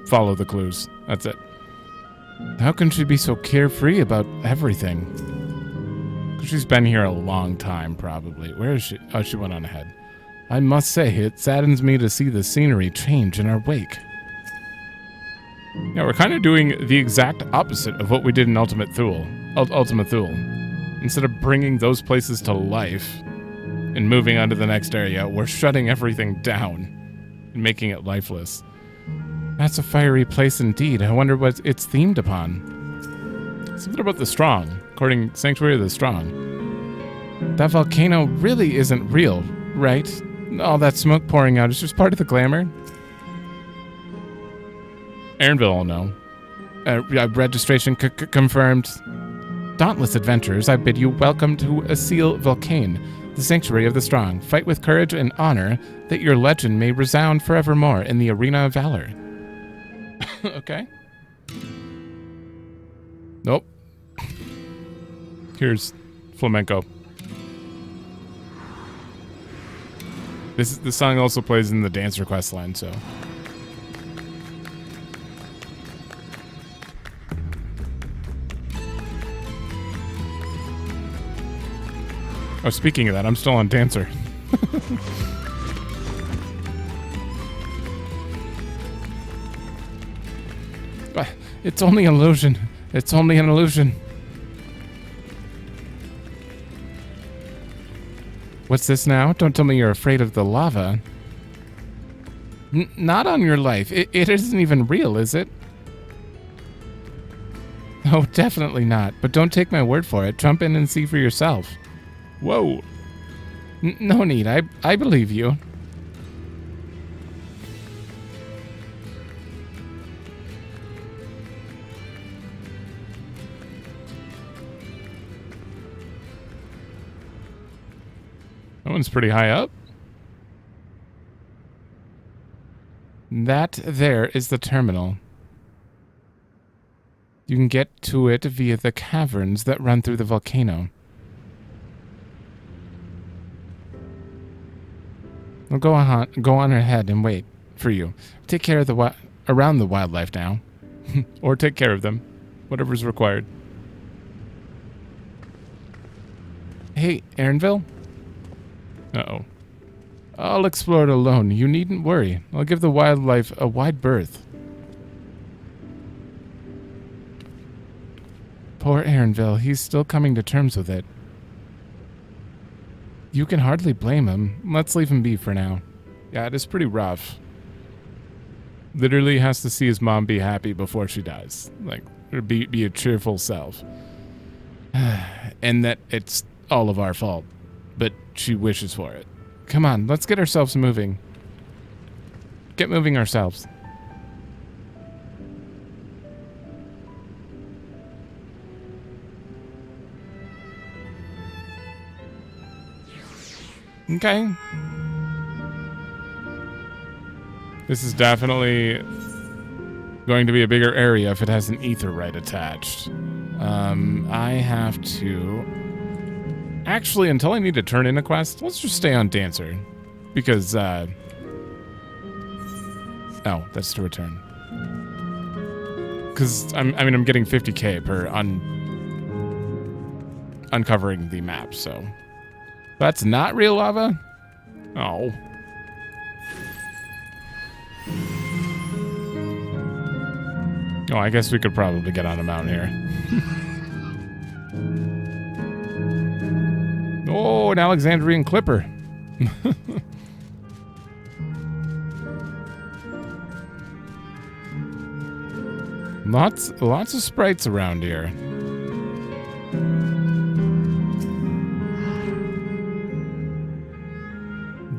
follow the clues. That's it. How can she be so carefree about everything? 'Cause she's been here a long time, probably. Where is she? Oh, she went on ahead. I must say, it saddens me to see the scenery change in our wake. Yeah, we're kind of doing the exact opposite of what we did in Ultima Thule. Instead of bringing those places to life and moving on to the next area, we're shutting everything down and making it lifeless. That's a fiery place indeed. I wonder what it's themed upon. Something about the strong, according to Sanctuary of the Strong. That volcano really isn't real, right? All that smoke pouring out is just part of the glamour. Aaronville will know. Registration confirmed. Dauntless adventurers, I bid you welcome to Asil Volcane, the Sanctuary of the Strong. Fight with courage and honor, that your legend may resound forevermore in the arena of valor. Okay. Nope. Here's flamenco. This song also plays in the Dancer quest line, so... Oh, speaking of that, I'm still on Dancer. It's only an illusion. It's only an illusion. What's this now? Don't tell me you're afraid of the lava. Not on your life. It isn't even real, is it? Oh, definitely not. But don't take my word for it. Jump in and see for yourself. Whoa. No need. I believe you. That one's pretty high up. That there is the terminal. You can get to it via the caverns that run through the volcano. Well, go on ahead and wait. for you. Take care of around the wildlife now. Or take care of them. Whatever's required. Hey, Aaronville? Uh-oh. I'll explore it alone. You needn't worry. I'll give the wildlife a wide berth. Poor Aaronville. He's still coming to terms with it. You can hardly blame him. Let's leave him be for now. Yeah, it is pretty rough. Literally has to see his mom be happy before she dies. Like, or be a cheerful self. And that it's all of our fault. But she wishes for it. Come on, let's get ourselves moving. Get moving ourselves. Okay. This is definitely going to be a bigger area if it has an ether right attached. I have to... Actually, until I need to turn in a quest, let's just stay on Dancer. Because, oh, that's to return. Because, I'm getting 50k per uncovering the map, so... That's not real lava? Oh. Oh, I guess we could probably get on a mountain here. Oh, an Alexandrian clipper. Lots of sprites around here.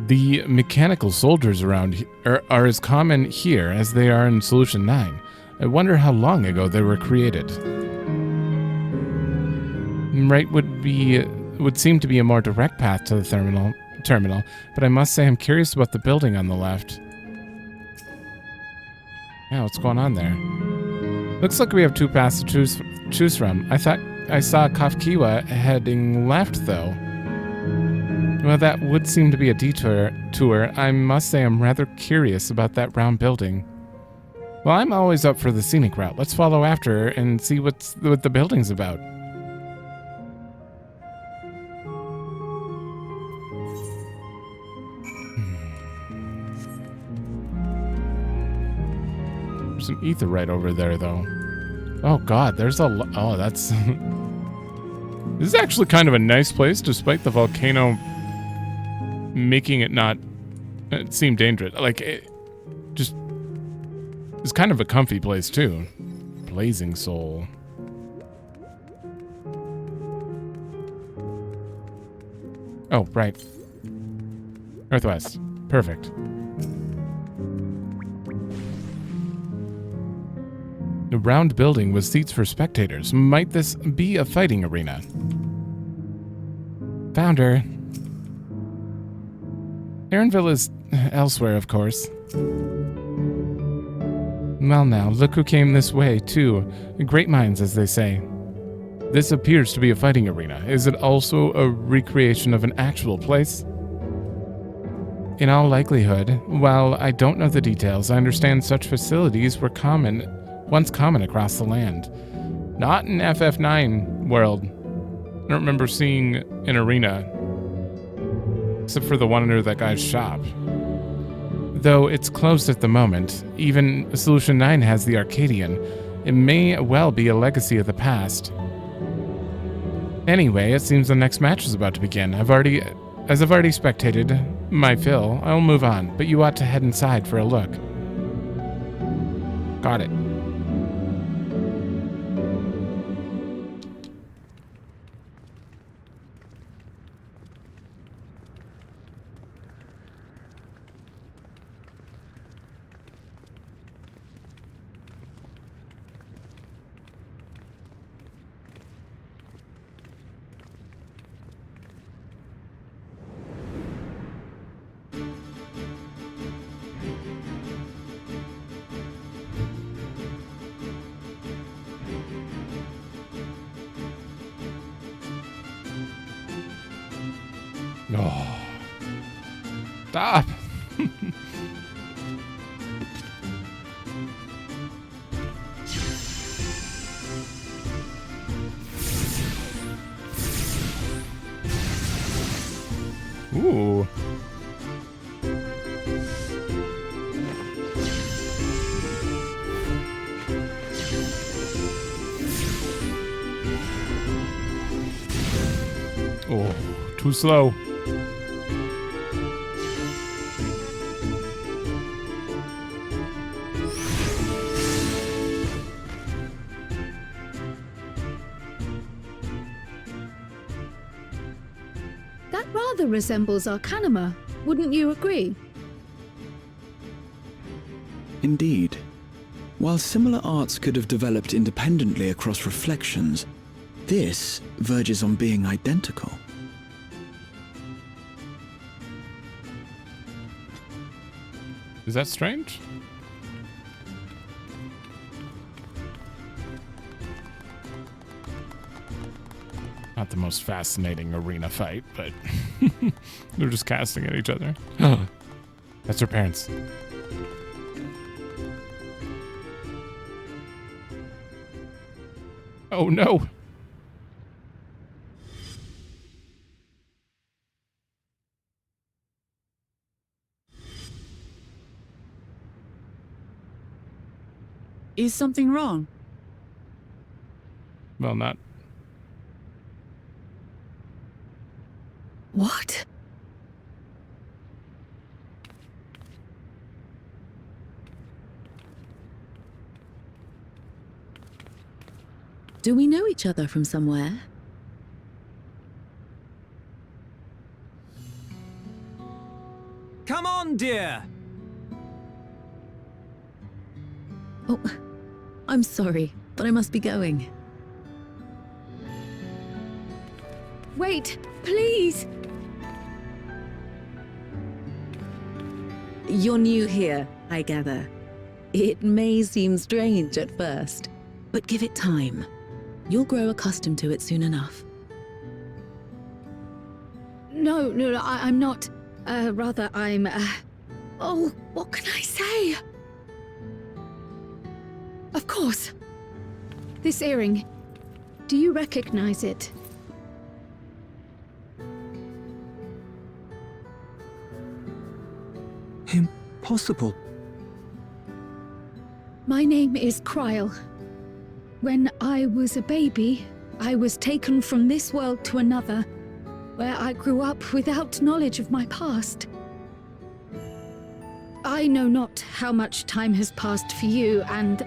The mechanical soldiers around are as common here as they are in Solution 9. I wonder how long ago they were created. Right would seem to be a more direct path to the terminal, but I must say I'm curious about the building on the left. Yeah, what's going on there? Looks like we have two paths to choose from. I thought I saw Kafkiwa heading left, though. Well, that would seem to be a detour. I must say I'm rather curious about that round building. Well, I'm always up for the scenic route. Let's follow after her and see what the building's about. There's an ether right over there, though. Oh, God, there's a... Oh, that's... This is actually kind of a nice place, despite the volcano making it not... It seem dangerous. Like, it just... It's kind of a comfy place, too. Blazing Soul. Oh, right. Northwest. Perfect. A round building with seats for spectators. Might this be a fighting arena? Found her. Aaronville is elsewhere, of course. Well now, look who came this way, too. Great minds, as they say. This appears to be a fighting arena. Is it also a recreation of an actual place? In all likelihood, while I don't know the details, I understand such facilities were once common across the land. Not in FF9 world. I don't remember seeing an arena. Except for the one under that guy's shop. Though it's closed at the moment, even Solution 9 has the Arcadian. It may well be a legacy of the past. Anyway, it seems the next match is about to begin. As I've already spectated my fill, I'll move on, but you ought to head inside for a look. Got it. Oh. Stop. too slow. That rather resembles Arcanima, wouldn't you agree? Indeed. While similar arts could have developed independently across reflections, this verges on being identical. Is that strange? Not the most fascinating arena fight, but they're just casting at each other. That's her parents. Oh no! Is something wrong? Well, not. What? Do we know each other from somewhere? Come on, dear! Oh, I'm sorry, but I must be going. Wait, please! You're new here, I gather. It may seem strange at first, but give it time. You'll grow accustomed to it soon enough. No, I'm not. Rather, I'm, Oh, what can I say? Of course. This earring. Do you recognize it? Impossible. My name is Cryle. When I was a baby, I was taken from this world to another, where I grew up without knowledge of my past. I know not how much time has passed for you, and,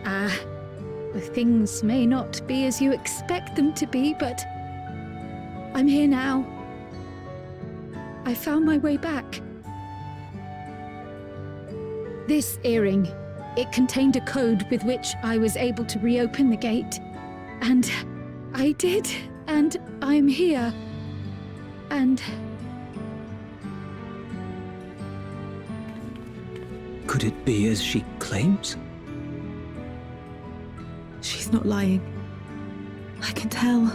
things may not be as you expect them to be, but I'm here now. I found my way back. This earring, it contained a code with which I was able to reopen the gate. And I did, and I'm here. And... Could it be as she claims? She's not lying. I can tell.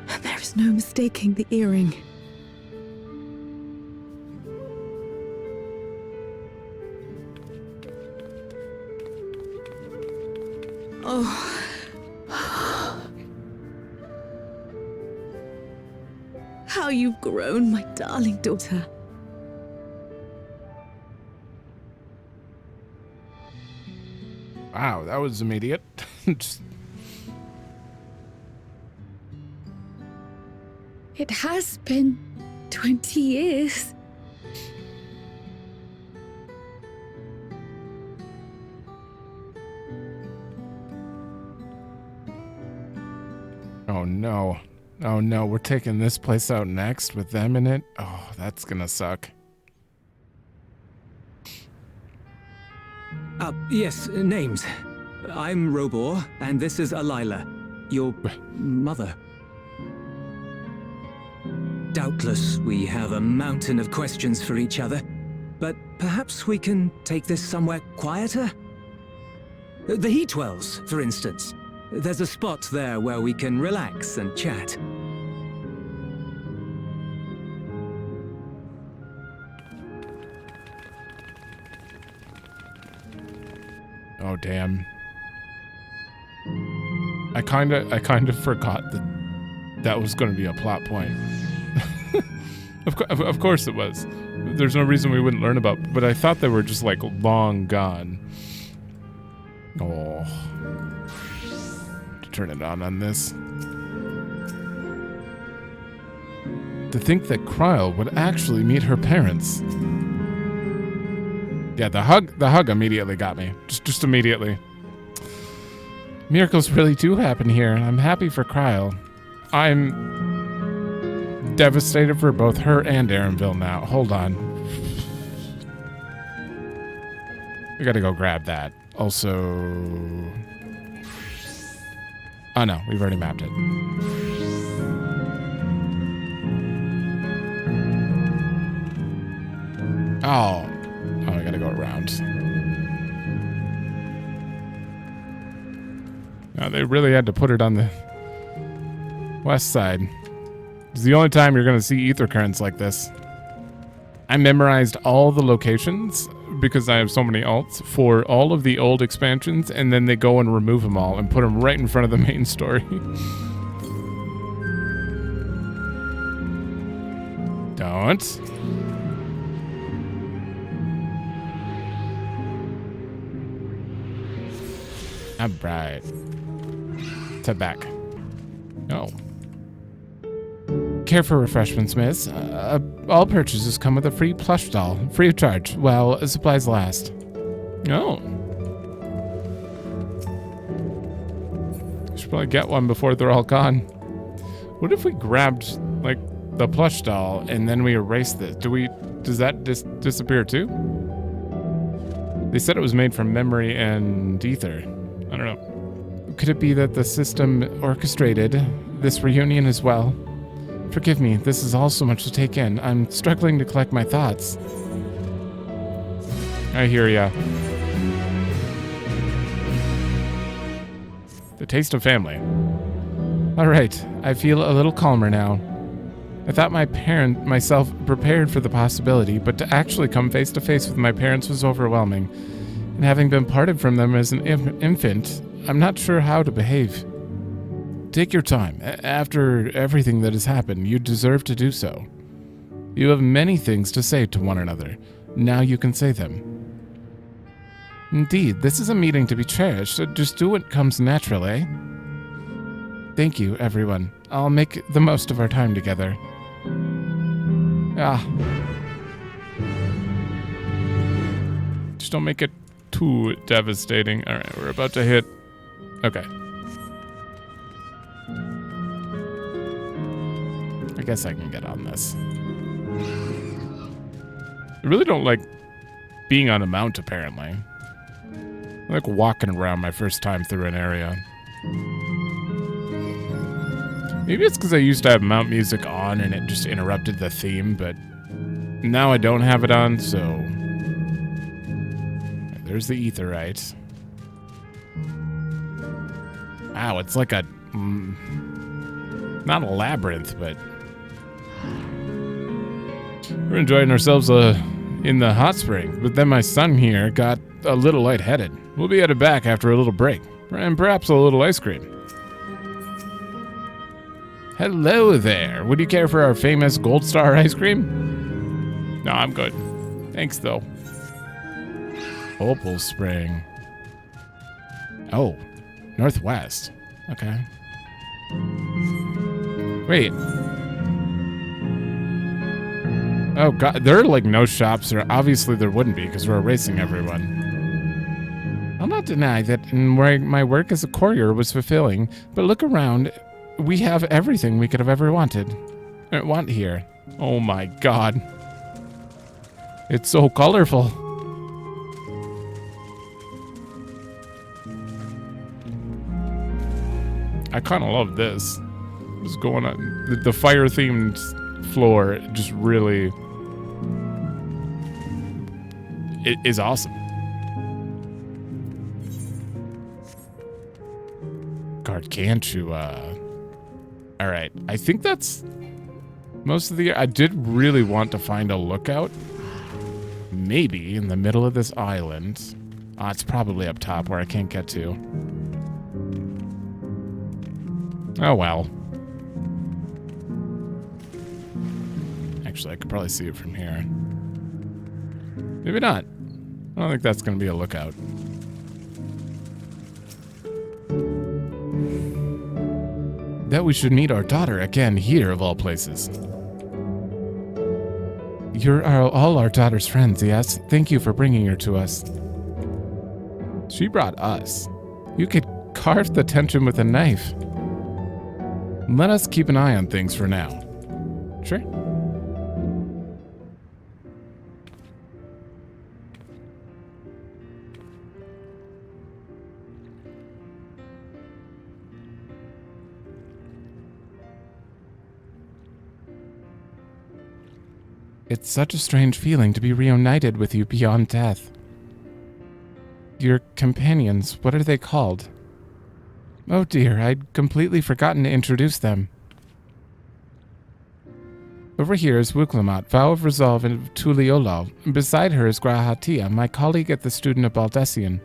And there is no mistaking the earring. Oh. How you've grown, my darling daughter. Wow, that was immediate. Just... It has been 20 years. Oh no. Oh no, we're taking this place out next with them in it? Oh, that's gonna suck. Yes, names. I'm Robor, and this is Alila, your mother. Doubtless, we have a mountain of questions for each other, but perhaps we can take this somewhere quieter? The Heatwells, for instance. There's a spot there where we can relax and chat. Oh damn. I kind of forgot that was going to be a plot point. Of course it was. There's no reason we wouldn't learn about, but I thought they were just like long gone. Oh. Turn it on this. To think that Kryl would actually meet her parents. Yeah, the hug immediately got me. Just immediately. Miracles really do happen here, and I'm happy for Kryl. I'm devastated for both her and Aaronville now. Hold on. We gotta go grab that. Also... Oh no, we've already mapped it. Oh, I gotta go around. No, they really had to put it on the west side. It's the only time you're gonna see ether currents like this. I memorized all the locations because I have so many alts for all of the old expansions, and then they go and remove them all and put them right in front of the main story. Don't. Alright. To back. Oh. Care for refreshments, miss? All purchases come with a free plush doll, free of charge, while supplies last. Oh. Should probably get one before they're all gone. What if we grabbed, like, the plush doll and then we erase this? Does that disappear too? They said it was made from memory and ether. I don't know. Could it be that the system orchestrated this reunion as well? Forgive me, this is all so much to take in. I'm struggling to collect my thoughts. I hear ya. The taste of family. Alright, I feel a little calmer now. I thought myself prepared for the possibility, but to actually come face to face with my parents was overwhelming. And having been parted from them as an infant, I'm not sure how to behave. Take your time. After everything that has happened, you deserve to do so. You have many things to say to one another. Now you can say them. Indeed, this is a meeting to be cherished, so just do what comes natural, eh? Thank you, everyone. I'll make the most of our time together. Just don't make it too devastating. Alright, we're about to hit... Okay. I guess I can get on this. I really don't like being on a mount, apparently. I like walking around my first time through an area. Maybe it's because I used to have mount music on and it just interrupted the theme, but now I don't have it on, so... There's the aetherite. Wow, it's like a... not a labyrinth, but... We're enjoying ourselves in the hot spring, but then my son here got a little lightheaded. We'll be headed back after a little break, and perhaps a little ice cream. Hello there. Would you care for our famous Gold Star ice cream? No, I'm good. Thanks, though. Opal Spring. Oh, northwest. Okay. Wait. Oh, God. There are, like, no shops, or obviously there wouldn't be, because we're erasing everyone. I'll not deny that my work as a courier was fulfilling, but look around. We have everything we could have ever wanted. Want here. Oh, my God. It's so colorful. I kind of love this. What's going on? The fire-themed floor just really... It is awesome. Gargantua. Alright, I think that's most of the... I did really want to find a lookout. Maybe in the middle of this island. It's probably up top where I can't get to. Oh well. Actually, I could probably see it from here. Maybe not. I don't think that's going to be a lookout. That we should meet our daughter again here, of all places. you're all our daughter's friends, yes? Thank you for bringing her to us. She brought us. You could carve the tension with a knife. Let us keep an eye on things for now. Sure. It's such a strange feeling to be reunited with you beyond death. Your companions, what are they called? Oh dear, I'd completely forgotten to introduce them. Over here is Wuklamot, Vow of Resolve and Tuliolal. Beside her is Grahatia, my colleague at the Student of Baldessian.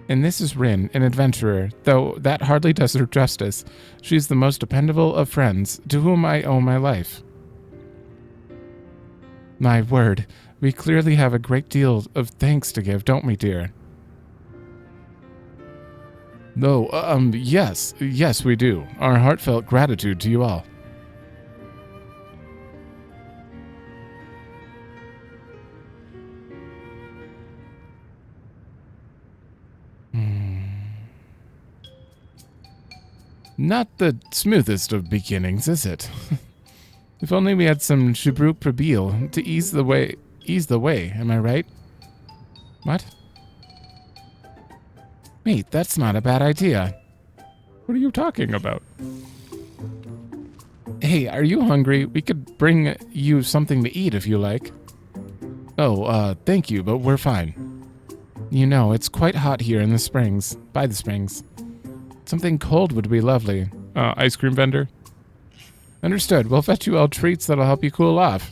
And this is Rin, an adventurer, though that hardly does her justice. She's the most dependable of friends, to whom I owe my life. My word, we clearly have a great deal of thanks to give, don't we, dear? No, yes, we do. Our heartfelt gratitude to you all. Not the smoothest of beginnings, is it? If only we had some Shubruk Prabil to ease the way, am I right? What? Wait, that's not a bad idea. What are you talking about? Hey, are you hungry? We could bring you something to eat if you like. Oh, thank you, but we're fine. You know, it's quite hot here in the springs, by the springs. Something cold would be lovely. Ice cream vendor? Understood. We'll fetch you all treats that'll help you cool off.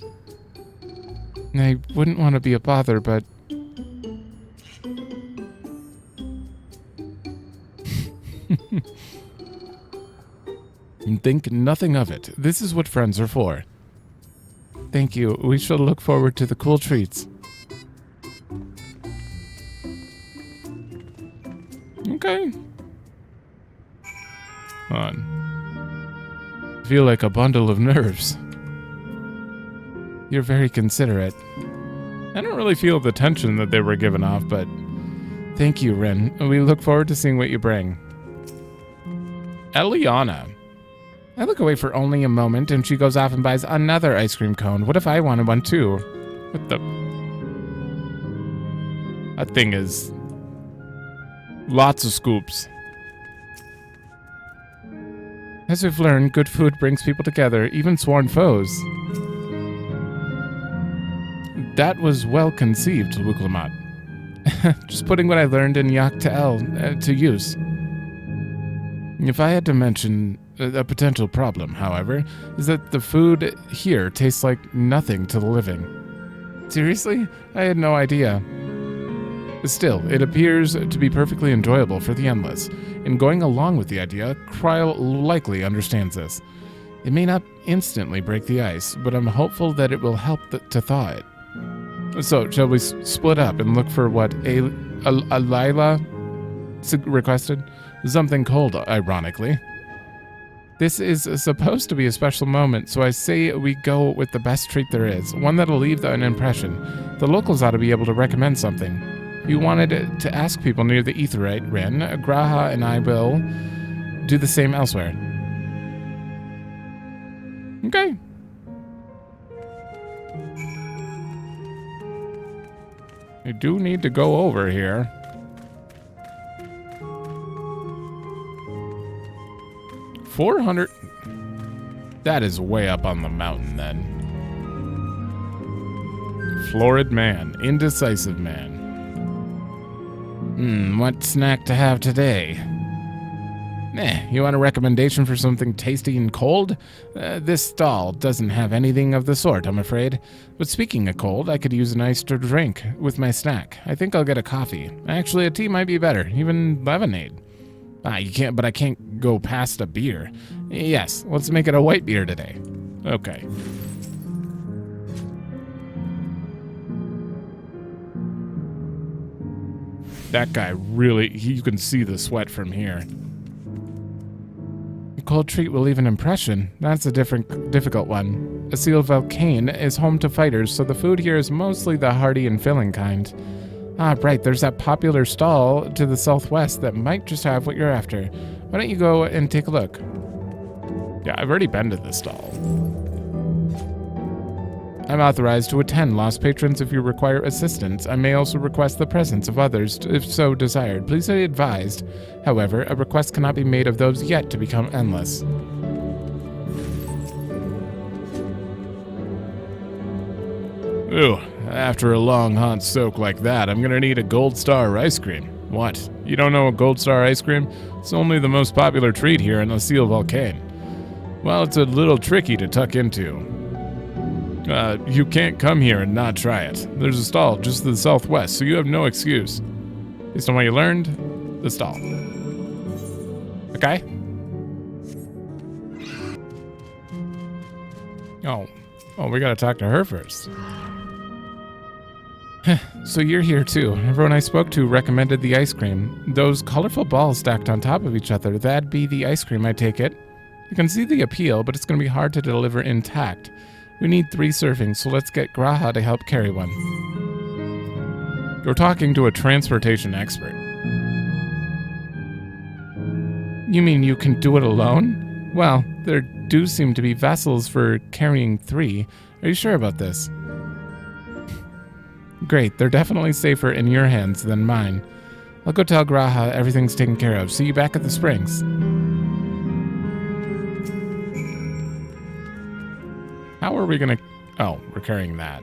I wouldn't want to be a bother, but... Think nothing of it. This is what friends are for. Thank you. We shall look forward to the cool treats. Okay. I feel like a bundle of nerves. You're very considerate. I don't really feel the tension that they were giving off, but thank you, Rin. We look forward to seeing what you bring. Eliana. I look away for only a moment, and she goes off and buys another ice cream cone. What if I wanted one too? What the? That thing is lots of scoops. As we've learned, good food brings people together, even sworn foes. That was well conceived, Wuklamot. Just putting what I learned in Yaktael to use. If I had to mention a potential problem, however, is that the food here tastes like nothing to the living. Seriously? I had no idea. Still, it appears to be perfectly enjoyable for the endless. In going along with the idea, Kryl likely understands this. It may not instantly break the ice, but I'm hopeful that it will help to thaw it. So, shall we split up and look for what Alayla requested? Something cold, ironically. This is supposed to be a special moment, so I say we go with the best treat there is, one that'll leave an impression. The locals ought to be able to recommend something. You wanted to ask people near the Aetheryte, Rin. Graha and I will do the same elsewhere. Okay. I do need to go over here. $400. That is way up on the mountain, then. Florid man. Indecisive man. What snack to have today? You want a recommendation for something tasty and cold? This stall doesn't have anything of the sort, I'm afraid. But speaking of cold, I could use an iced drink with my snack. I think I'll get a coffee. Actually, a tea might be better, even lemonade. But I can't go past a beer. Yes, let's make it a white beer today. Okay. That guy really, you can see the sweat from here. A cold treat will leave an impression. That's a difficult one. A seal volcane is home to fighters, so the food here is mostly the hearty and filling kind. Ah, right, there's that popular stall to the southwest that might just have what you're after. Why don't you go and take a look? Yeah, I've already been to this stall. I'm authorized to attend lost patrons if you require assistance. I may also request the presence of others if so desired. Please be advised, however, a request cannot be made of those yet to become endless. Ooh, after a long hot soak like that, I'm gonna need a Gold Star ice cream. What? You don't know a Gold Star ice cream? It's only the most popular treat here in the Seal Volcane. Well, it's a little tricky to tuck into. You can't come here and not try it. There's a stall just to the southwest, so you have no excuse. Based on what you learned, the stall. Okay? Oh, we gotta talk to her first. So you're here too. Everyone I spoke to recommended the ice cream. Those colorful balls stacked on top of each other, that'd be the ice cream, I take it. You can see the appeal, but it's gonna be hard to deliver intact. We need 3 servings, so let's get Graha to help carry one. You're talking to a transportation expert. You mean you can do it alone? Well, there do seem to be vessels for carrying 3. Are you sure about this? Great, they're definitely safer in your hands than mine. I'll go tell Graha everything's taken care of. See you back at the springs. How are we gonna... Oh, we're carrying that.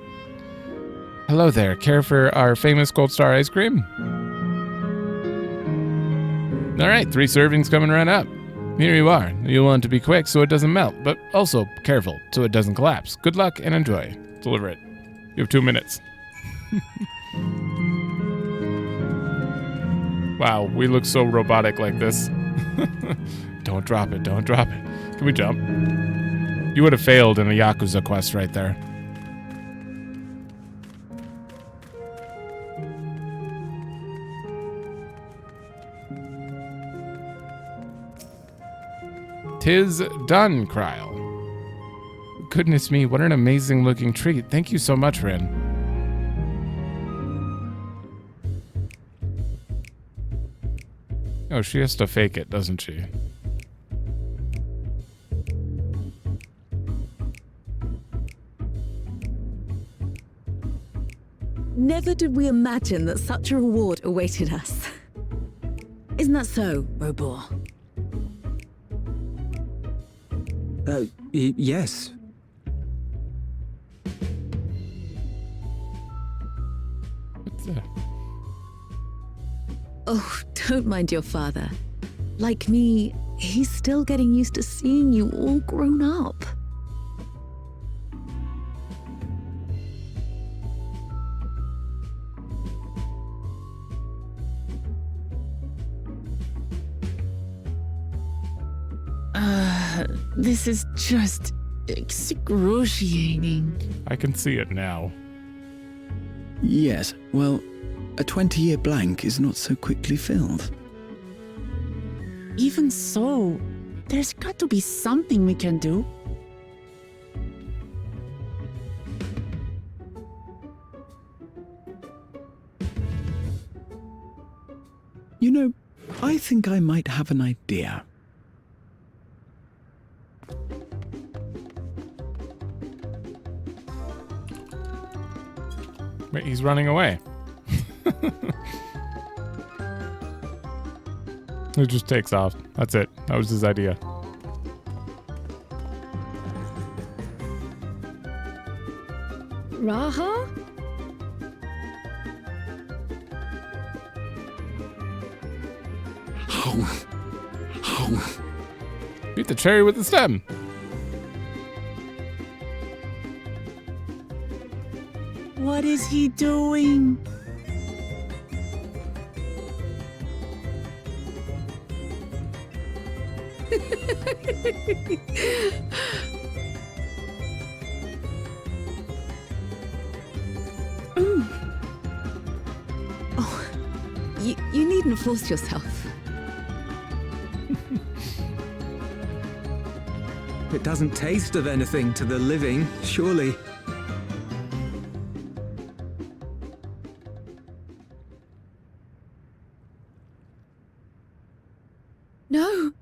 Hello there. Care for our famous Gold Star ice cream? All right, 3 servings coming right up. Here you are. You'll want to be quick so it doesn't melt, but also careful so it doesn't collapse. Good luck and enjoy. Deliver it. You have 2 minutes. Wow, we look so robotic like this. Don't drop it, don't drop it. Can we jump? You would have failed in a Yakuza quest right there. Tis done, Kryl. Goodness me, what an amazing looking treat. Thank you so much, Rin. Oh, she has to fake it, doesn't she? Never did we imagine that such a reward awaited us. Isn't that so, Robor? Yes. What's that? Oh, don't mind your father. Like me, he's still getting used to seeing you all grown up. This is just excruciating. I can see it now. Yes, well, a 20-year blank is not so quickly filled. Even so, there's got to be something we can do. You know, I think I might have an idea. Wait, he's running away. It just takes off. That's it. That was his idea. Raha? Beat the cherry with the stem. What is he doing? Oh, you needn't force yourself. It doesn't taste of anything to the living, surely.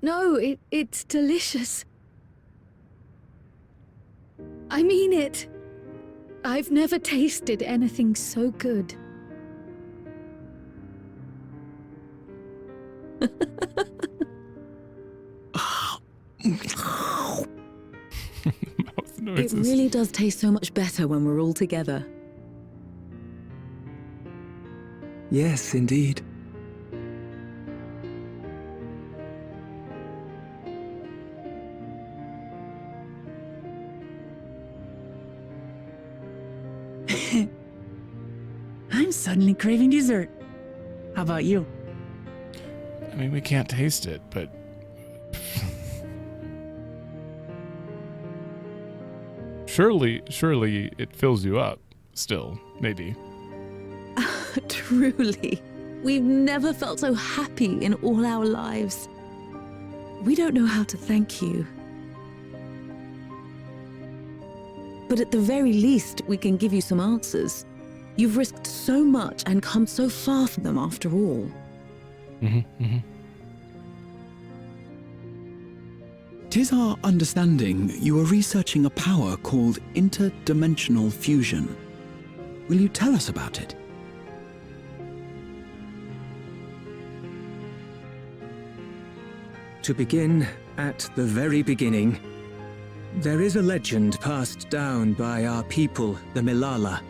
No, it's delicious. I mean it. I've never tasted anything so good. Mouth It noises. really does taste so much better when we're all together. Yes, indeed. I'm suddenly craving dessert. How about you? I mean, we can't taste it, but surely it fills you up. Still, maybe. Truly, we've never felt so happy in all our lives. We don't know how to thank you. But at the very least, we can give you some answers. You've risked so much and come so far from them after all. Tis our understanding you are researching a power called interdimensional fusion. Will you tell us about it? To begin at the very beginning, there is a legend passed down by our people, the Milala.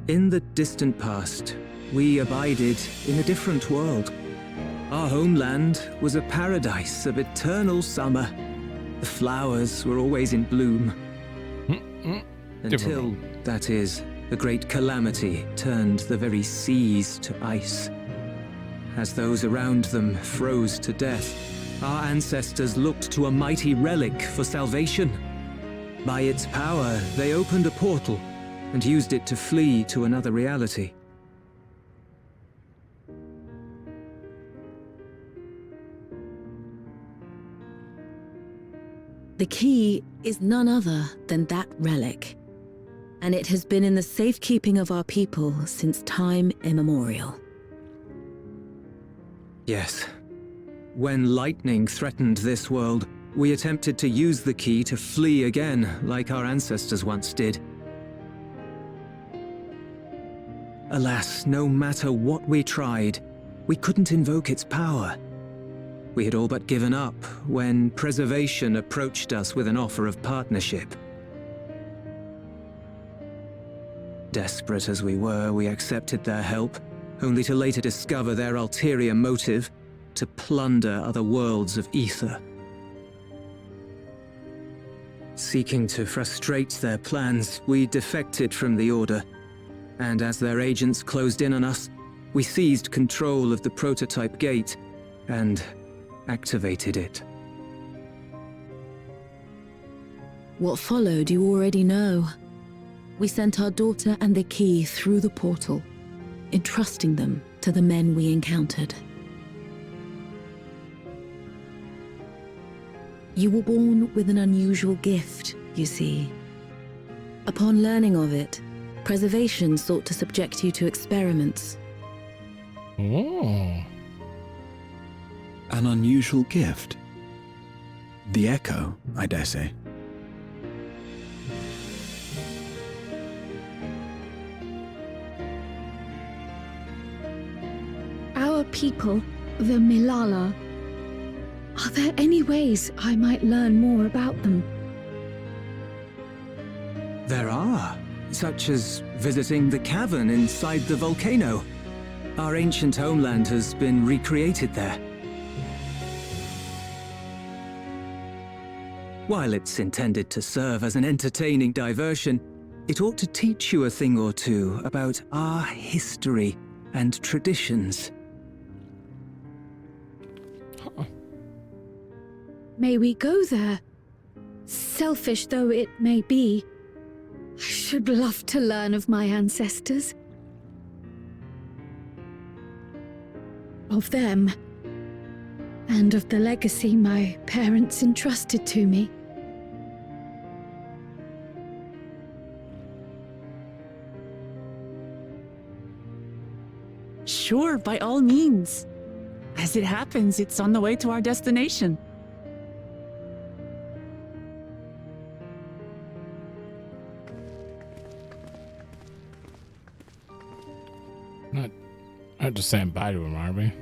In the distant past, we abided in a different world. Our homeland was a paradise of eternal summer. The flowers were always in bloom. Until, that is, the great calamity turned the very seas to ice. As those around them froze to death, our ancestors looked to a mighty relic for salvation. By its power, they opened a portal and used it to flee to another reality. The key is none other than that relic, and it has been in the safekeeping of our people since time immemorial. Yes. When lightning threatened this world, we attempted to use the key to flee again, like our ancestors once did. Alas, no matter what we tried, we couldn't invoke its power. We had all but given up when Preservation approached us with an offer of partnership. Desperate as we were, we accepted their help, only to later discover their ulterior motive: to plunder other worlds of ether. Seeking to frustrate their plans, we defected from the Order, and as their agents closed in on us, we seized control of the prototype gate and activated it. What followed you already know. We sent our daughter and the key through the portal, entrusting them to the men we encountered. You were born with an unusual gift, you see. Upon learning of it, Preservation sought to subject you to experiments. Oh. An unusual gift. The echo, I dare say. Our people, the Milala. Are there any ways I might learn more about them? There are, such as visiting the cavern inside the volcano. Our ancient homeland has been recreated there. While it's intended to serve as an entertaining diversion, it ought to teach you a thing or two about our history and traditions. May we go there? Selfish though it may be, I should love to learn of my ancestors. Of them. and of the legacy my parents entrusted to me. Sure, by all means. As it happens, it's on the way to our destination. Not just saying bye to him, are we?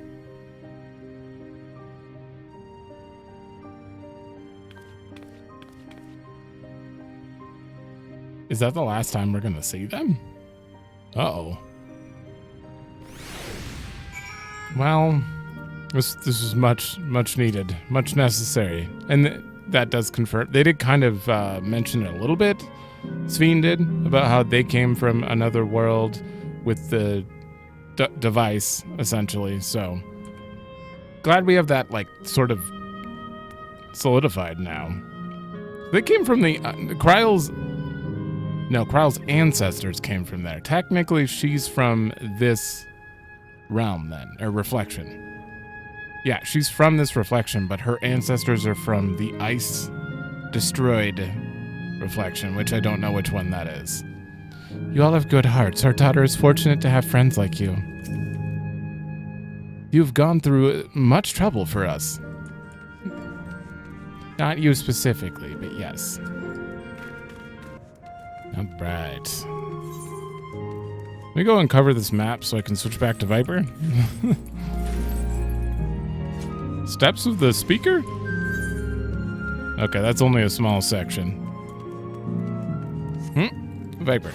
Is that the last time we're gonna see them? Uh-oh. Well, this is much needed, much necessary, and that does confirm. They did kind of mention it a little bit. Sveen did, about how they came from another world with the device, essentially. So glad we have that, like, sort of solidified now. They came from the Kryle's ancestors came from there. Technically, she's from this realm then, or reflection. Yeah, she's from this reflection, but her ancestors are from the ice destroyed reflection, which I don't know which one that is. You all have good hearts. Our daughter is fortunate to have friends like you. You've gone through much trouble for us. Not you specifically, but yes. All right. Let me go uncover this map so I can switch back to Viper. Steps of the speaker? Okay, that's only a small section. Viper.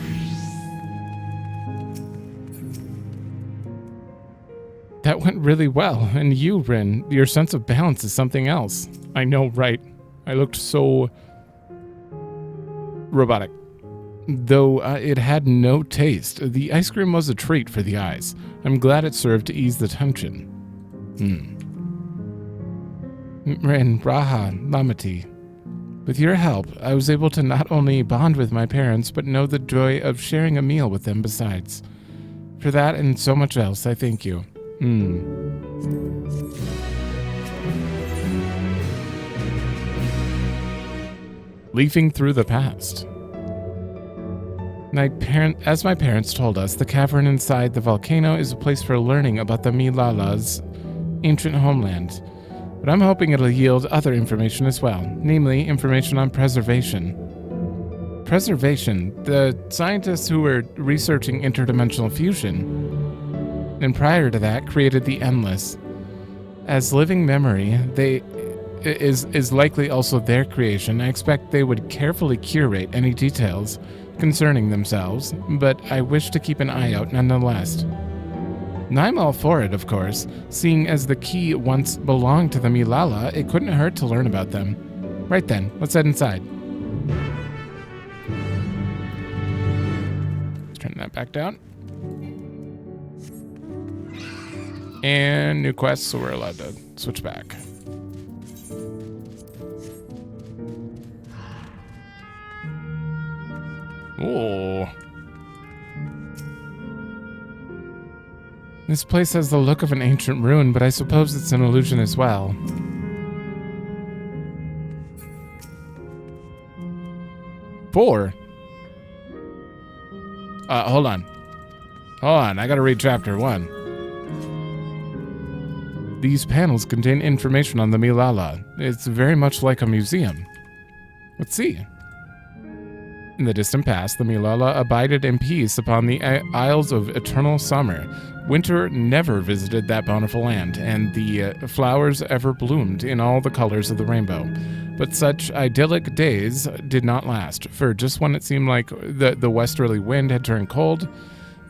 That went really well. And you, Rin, your sense of balance is something else. I know, right? I looked so robotic. Though it had no taste, the ice cream was a treat for the eyes. I'm glad it served to ease the tension. Rin, Raha, Lamati. With your help, I was able to not only bond with my parents, but know the joy of sharing a meal with them besides. For that and so much else, I thank you. Leafing through the past. As my parents told us, the cavern inside the volcano is a place for learning about the Milala's ancient homeland. But I'm hoping it'll yield other information as well, namely information on preservation. Preservation, the scientists who were researching interdimensional fusion, and prior to that created the Endless. As living memory, is likely also their creation. I expect they would carefully curate any details concerning themselves, but I wish to keep an eye out nonetheless. And I'm all for it, of course. Seeing as the key once belonged to the Milala, it couldn't hurt to learn about them. Right then, let's head inside. Let's turn that back down. And new quests, so we're allowed to switch back. Oh. This place has the look of an ancient ruin, but I suppose it's an illusion as well. Four. Hold on. I gotta read chapter 1. These panels contain information on the Milala. It's very much like a museum. Let's see. In the distant past, the Milala abided in peace upon the Isles of Eternal Summer. Winter never visited that bountiful land, and the flowers ever bloomed in all the colors of the rainbow. But such idyllic days did not last, for just when it seemed like the westerly wind had turned cold,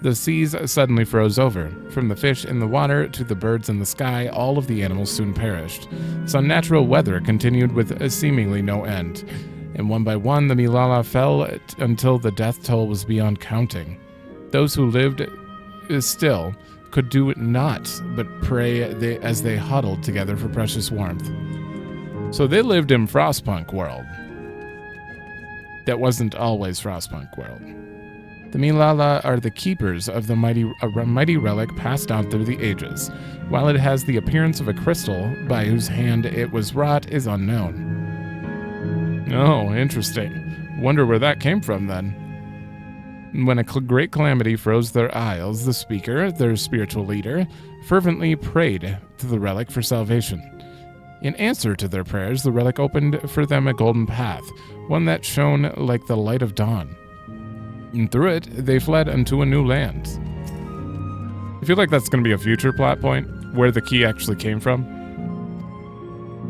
the seas suddenly froze over. From the fish in the water to the birds in the sky, all of the animals soon perished. This unnatural weather continued with seemingly no end. And one by one, the Milala fell until the death toll was beyond counting. Those who lived still could do naught but pray as they huddled together for precious warmth. So they lived in Frostpunk world. That wasn't always Frostpunk world. The Milala are the keepers of the mighty relic passed down through the ages. While it has the appearance of a crystal, by whose hand it was wrought is unknown. Oh, interesting. Wonder where that came from, then. When a great calamity froze their isles, the speaker, their spiritual leader, fervently prayed to the relic for salvation. In answer to their prayers, the relic opened for them a golden path, one that shone like the light of dawn. And through it, they fled unto a new land. I feel like that's going to be a future plot point, where the key actually came from.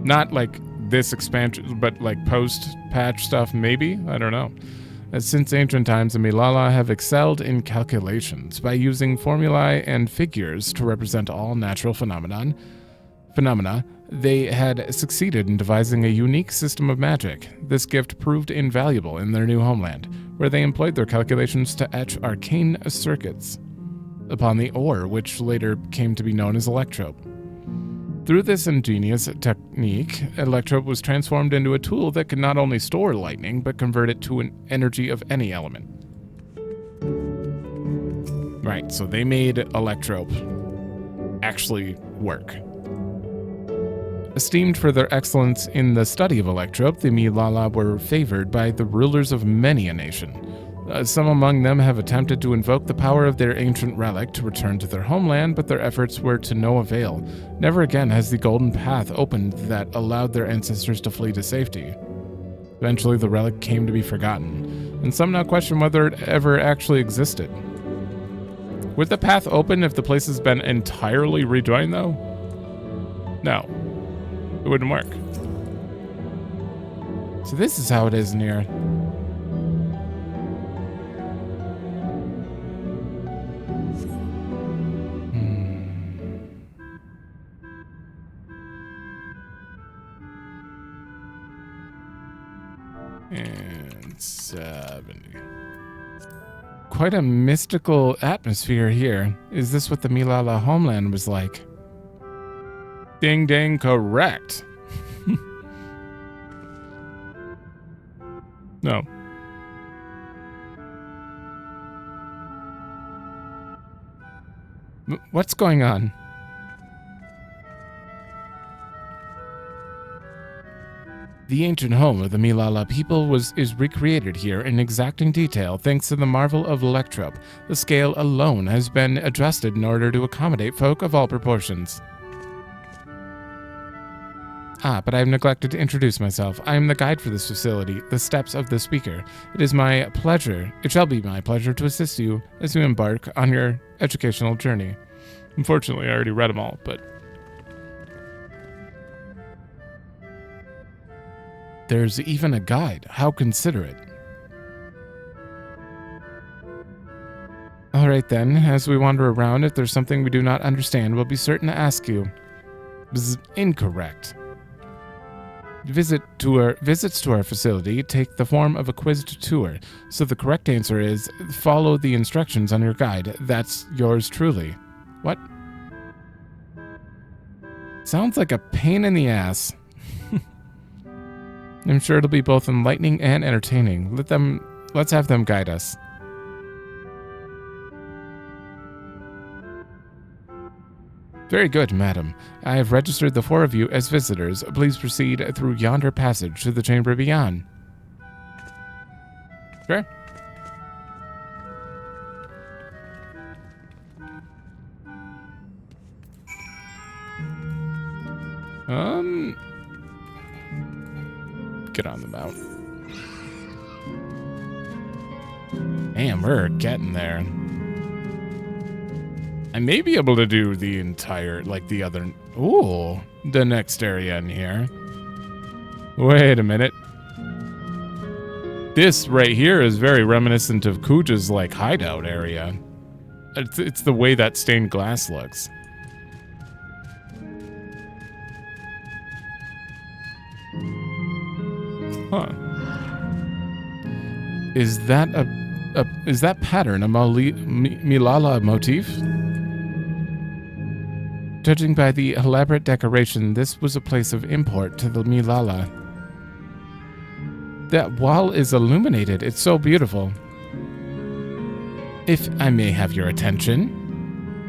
Not like this expansion, but like post-patch stuff, maybe? I don't know. As since ancient times, the Milala have excelled in calculations by using formulae and figures to represent all natural phenomena. They had succeeded in devising a unique system of magic. This gift proved invaluable in their new homeland, where they employed their calculations to etch arcane circuits upon the ore, which later came to be known as electrope. Through this ingenious technique, electrope was transformed into a tool that could not only store lightning, but convert it to an energy of any element. Right, so they made electrope actually work. Esteemed for their excellence in the study of electrope, the Milala were favored by the rulers of many a nation. Some among them have attempted to invoke the power of their ancient relic to return to their homeland, but their efforts were to no avail. Never again has the golden path opened that allowed their ancestors to flee to safety. Eventually, the relic came to be forgotten, and some now question whether it ever actually existed. Would the path open if the place has been entirely rejoined, though? No. It wouldn't work. So this is how it is in here. And 70. Quite a mystical atmosphere here. Is this what the Milala homeland was like? Ding ding, correct. No. What's going on? The ancient home of the Milala people is recreated here in exacting detail thanks to the marvel of electrope. The scale alone has been adjusted in order to accommodate folk of all proportions. But I've neglected to introduce myself. I am the guide for this facility, the steps of the speaker. It shall be my pleasure to assist you as you embark on your educational journey. Unfortunately, I already read them all, but... There's even a guide. How considerate. Alright then, as we wander around, if there's something we do not understand, we'll be certain to ask you. Incorrect. Visits to our facility take the form of a quizzed tour, so the correct answer is follow the instructions on your guide. That's yours truly. What? Sounds like a pain in the ass. I'm sure it'll be both enlightening and entertaining. Let's have them guide us. Very good, madam. I have registered the 4 of you as visitors. Please proceed through yonder passage to the chamber beyond. Sure. Get on the mount. Damn, we're getting there. I may be able to do the entire, the next area in here. Wait a minute. This right here is very reminiscent of Kuja's, hideout area. It's the way that stained glass looks. Huh. Is that pattern a Milala motif? Judging by the elaborate decoration, this was a place of import to the Milala. That wall is illuminated. It's so beautiful. If I may have your attention.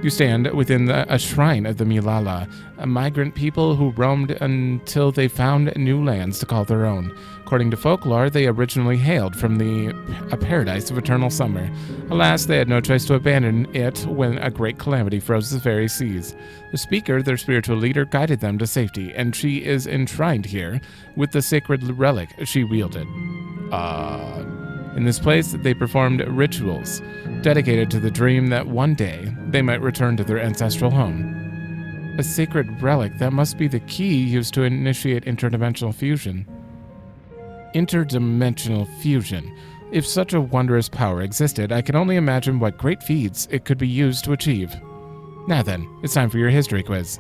You stand within a shrine of the Milala, a migrant people who roamed until they found new lands to call their own. According to folklore, they originally hailed from a paradise of eternal summer. Alas, they had no choice to abandon it when a great calamity froze the very seas. The speaker, their spiritual leader, guided them to safety, and she is enshrined here with the sacred relic she wielded. In this place, they performed rituals dedicated to the dream that one day they might return to their ancestral home. A sacred relic that must be the key used to initiate interdimensional fusion. Interdimensional fusion. If such a wondrous power existed, I can only imagine what great feats it could be used to achieve. Now then, it's time for your history quiz.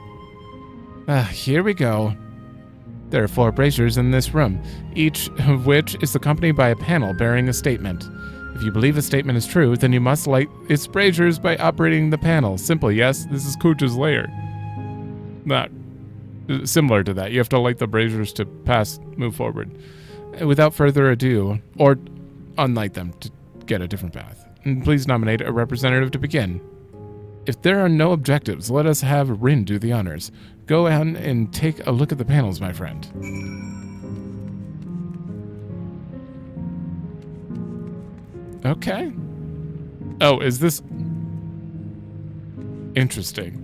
Here we go. There are 4 braziers in this room, each of which is accompanied by a panel bearing a statement. If you believe a statement is true, then you must light its braziers by operating the panel. Simple, yes, this is Kucha's lair. Not similar to that. You have to light the braziers to move forward. Without further ado, or unlight them to get a different path. And please nominate a representative to begin. If there are no objectives, let us have Rin do the honors. Go ahead and take a look at the panels, my friend. Okay. Oh, is this... Interesting.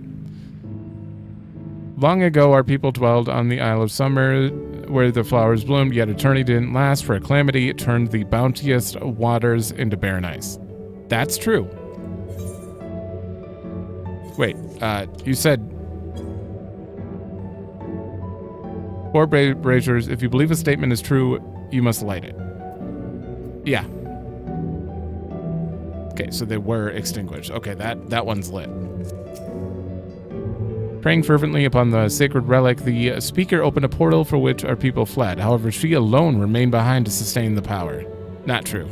Long ago, our people dwelled on the Isle of Summer, where the flowers bloomed, yet eternity didn't last, for a calamity turned the bounteous waters into barren ice. That's true. Wait, you said 4 braziers. If you believe a statement is true, you must light it. Yeah. Okay, so they were extinguished. Okay, that one's lit. Praying fervently upon the sacred relic, the speaker opened a portal for which our people fled. However, she alone remained behind to sustain the power. Not true.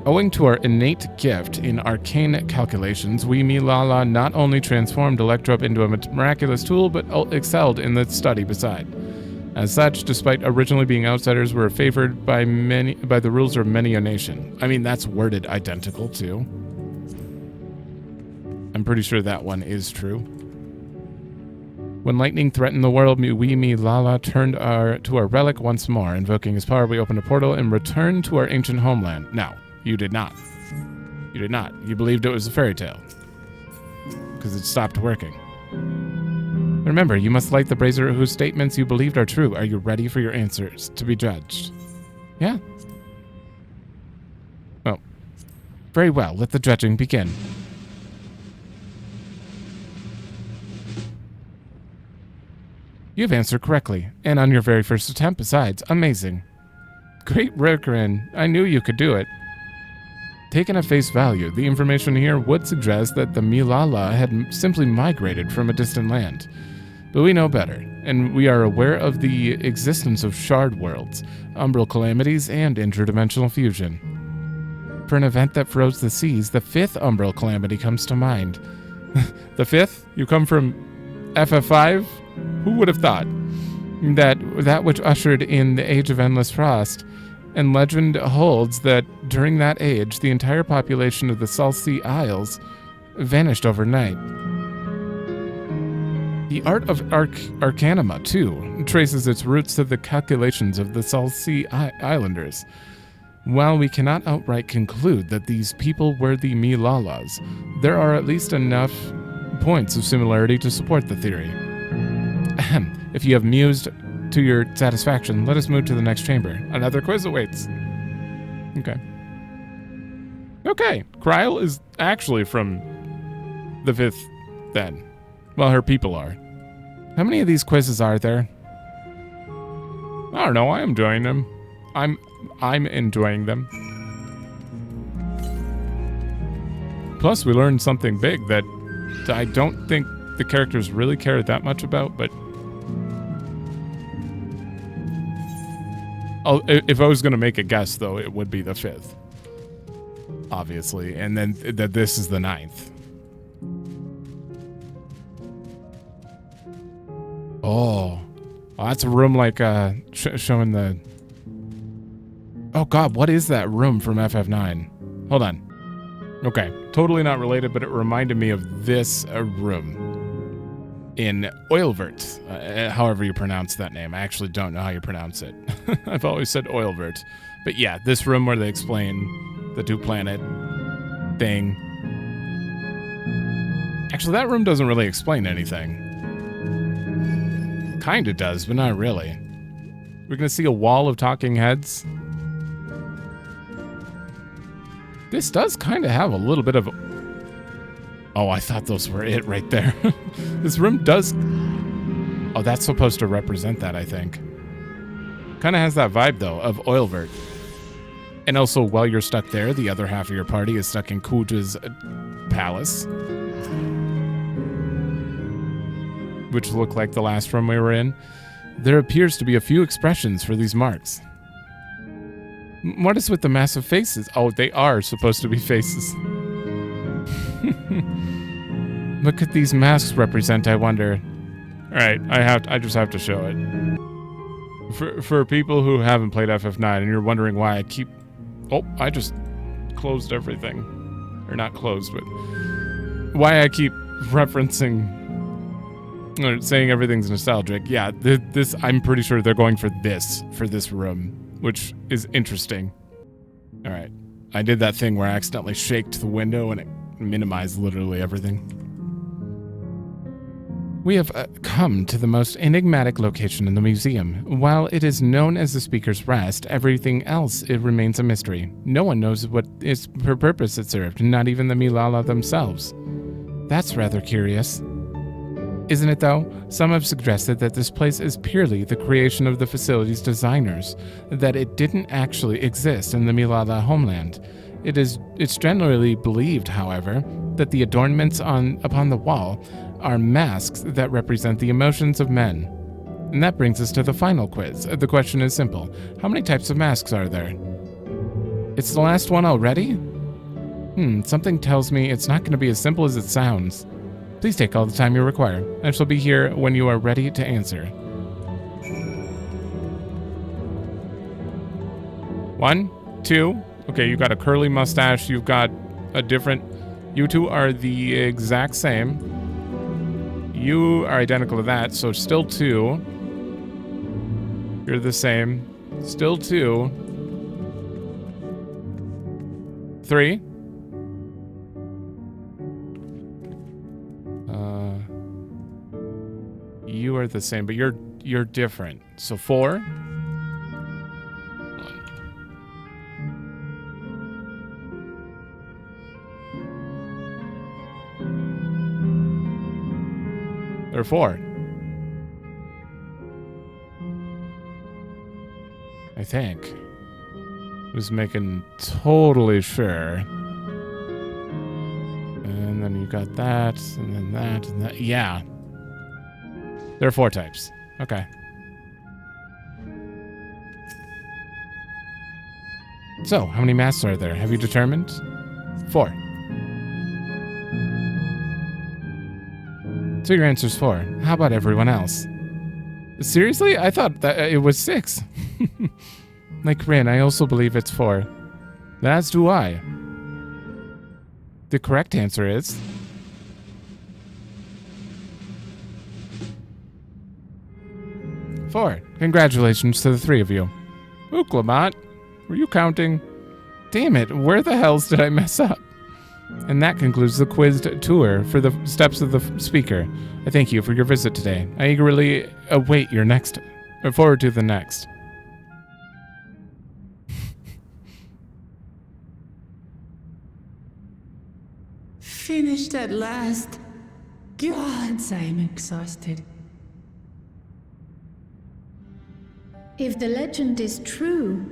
Owing to our innate gift in arcane calculations, we Milala not only transformed Electrope into a miraculous tool, but excelled in the study beside. As such, despite originally being outsiders, we're favored by the rules of many a nation. I mean, that's worded identical, too. I'm pretty sure that one is true. When lightning threatened the world, we Milala turned to our relic once more. Invoking his power, we opened a portal and returned to our ancient homeland. Now, you did not. You did not. You believed it was a fairy tale. Because it stopped working. Remember, you must light the brazier whose statements you believed are true. Are you ready for your answers to be judged? Yeah? Well, very well. Let the judging begin. You've answered correctly, and on your very first attempt besides. Amazing. Great Rikarin. I knew you could do it. Taken at face value, the information here would suggest that the Milala had simply migrated from a distant land. But we know better, and we are aware of the existence of shard worlds, umbral calamities, and interdimensional fusion. For an event that froze the seas, the 5th umbral calamity comes to mind. The 5th? You come from FF5? Who would have thought? That which ushered in the Age of Endless Frost. And legend holds that during that age, the entire population of the South Sea Isles vanished overnight. The art of Arcanima, too, traces its roots to the calculations of the South Sea Islanders. While we cannot outright conclude that these people were the Milalas, there are at least enough points of similarity to support the theory. If you have mused to your satisfaction, let us move to the next chamber. Another quiz awaits. Okay. Okay, Kryl is actually from the 5th then. Well, her people are. How many of these quizzes are there? I don't know, I'm enjoying them. I'm enjoying them. Plus, we learned something big that I don't think the characters really care that much about, but if I was going to make a guess, though, it would be the 5th. Obviously. And then that this is the 9th. Oh. Well, that's a room like showing the Oh god, what is that room from FF9? Hold on. Okay, totally not related, but it reminded me of this room in Oilvert, however you pronounce that name. I actually don't know how you pronounce it. I've always said Oilvert. But yeah, this room where they explain the two-planet thing. Actually, that room doesn't really explain anything. Kinda does, but not really. We're gonna see a wall of talking heads. This does kind of have a little bit of... Oh, I thought those were it right there. This room does... Oh, that's supposed to represent that, I think. Kind of has that vibe, though, of Oilvert. And also, while you're stuck there, the other half of your party is stuck in Kuja's palace. Which looked like the last room we were in. There appears to be a few expressions for these marks. What is with the massive faces? Oh, they are supposed to be faces. What could these masks represent, I wonder? Alright, I just have to show it. For people who haven't played FF9 and you're wondering why I keep... Oh, I just closed everything. Or not closed, but... Why I keep referencing... Or saying everything's nostalgic. Yeah, this I'm pretty sure they're going for this room. Which is interesting. Alright. I did that thing where I accidentally shaked the window and it minimized literally everything. We have come to the most enigmatic location in the museum. While it is known as the Speaker's Rest, everything else it remains a mystery. No one knows what purpose it served, not even the Milala themselves. That's rather curious. Isn't it though? Some have suggested that this place is purely the creation of the facility's designers, that it didn't actually exist in the Milala homeland. It's generally believed, however, that the adornments upon the wall are masks that represent the emotions of men. And that brings us to the final quiz. The question is simple. How many types of masks are there? It's the last one already? Something tells me it's not going to be as simple as it sounds. Please take all the time you require. I shall be here when you are ready to answer. 1, 2. Okay, you got a curly mustache. You've got a different... You two are the exact same. You are identical to that, so still 2. You're the same. Still 2. 3. You are the same, but you're different. So 4. There are 4. I think. Just making totally sure. And then you got that, and then that, and that. Yeah. There are 4 types. Okay. So, how many masks are there? Have you determined? 4. So your answer's 4. How about everyone else? Seriously? I thought that it was 6. Like Rin, I also believe it's 4. As do I. The correct answer is... 4. Congratulations to the 3 of you. Ooklamot, were you counting? Damn it, where the hells did I mess up? And that concludes the quiz tour for the steps of the speaker. I thank you for your visit today. I eagerly await your next... forward to the next. Finished at last. Gods, I'm exhausted. If the legend is true,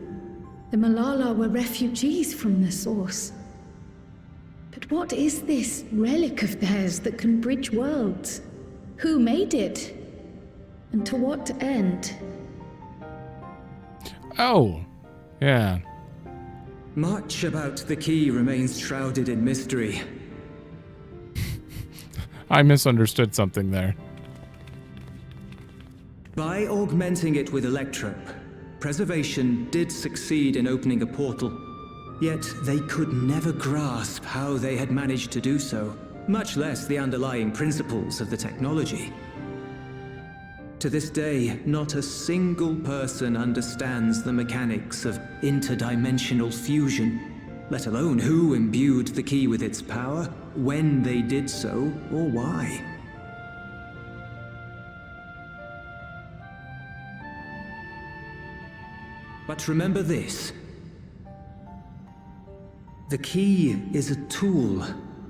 the Malala were refugees from the source. But what is this relic of theirs that can bridge worlds? Who made it? And to what end? Oh, yeah. Much about the key remains shrouded in mystery. I misunderstood something there. By augmenting it with electrope, Preservation did succeed in opening a portal, yet they could never grasp how they had managed to do so, much less the underlying principles of the technology. To this day, not a single person understands the mechanics of interdimensional fusion, let alone who imbued the key with its power, when they did so, or why. But remember this. The key is a tool,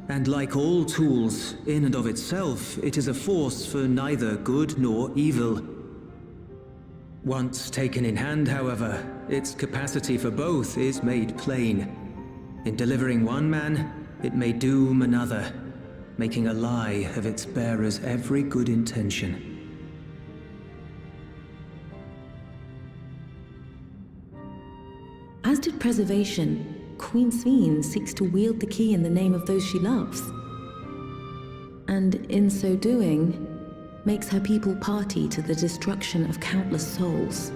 and like all tools, in and of itself, it is a force for neither good nor evil. Once taken in hand, however, its capacity for both is made plain. In delivering one man, it may doom another, making a lie of its bearer's every good intention. As did Preservation, Queen Sveen seeks to wield the key in the name of those she loves. And in so doing, makes her people party to the destruction of countless souls.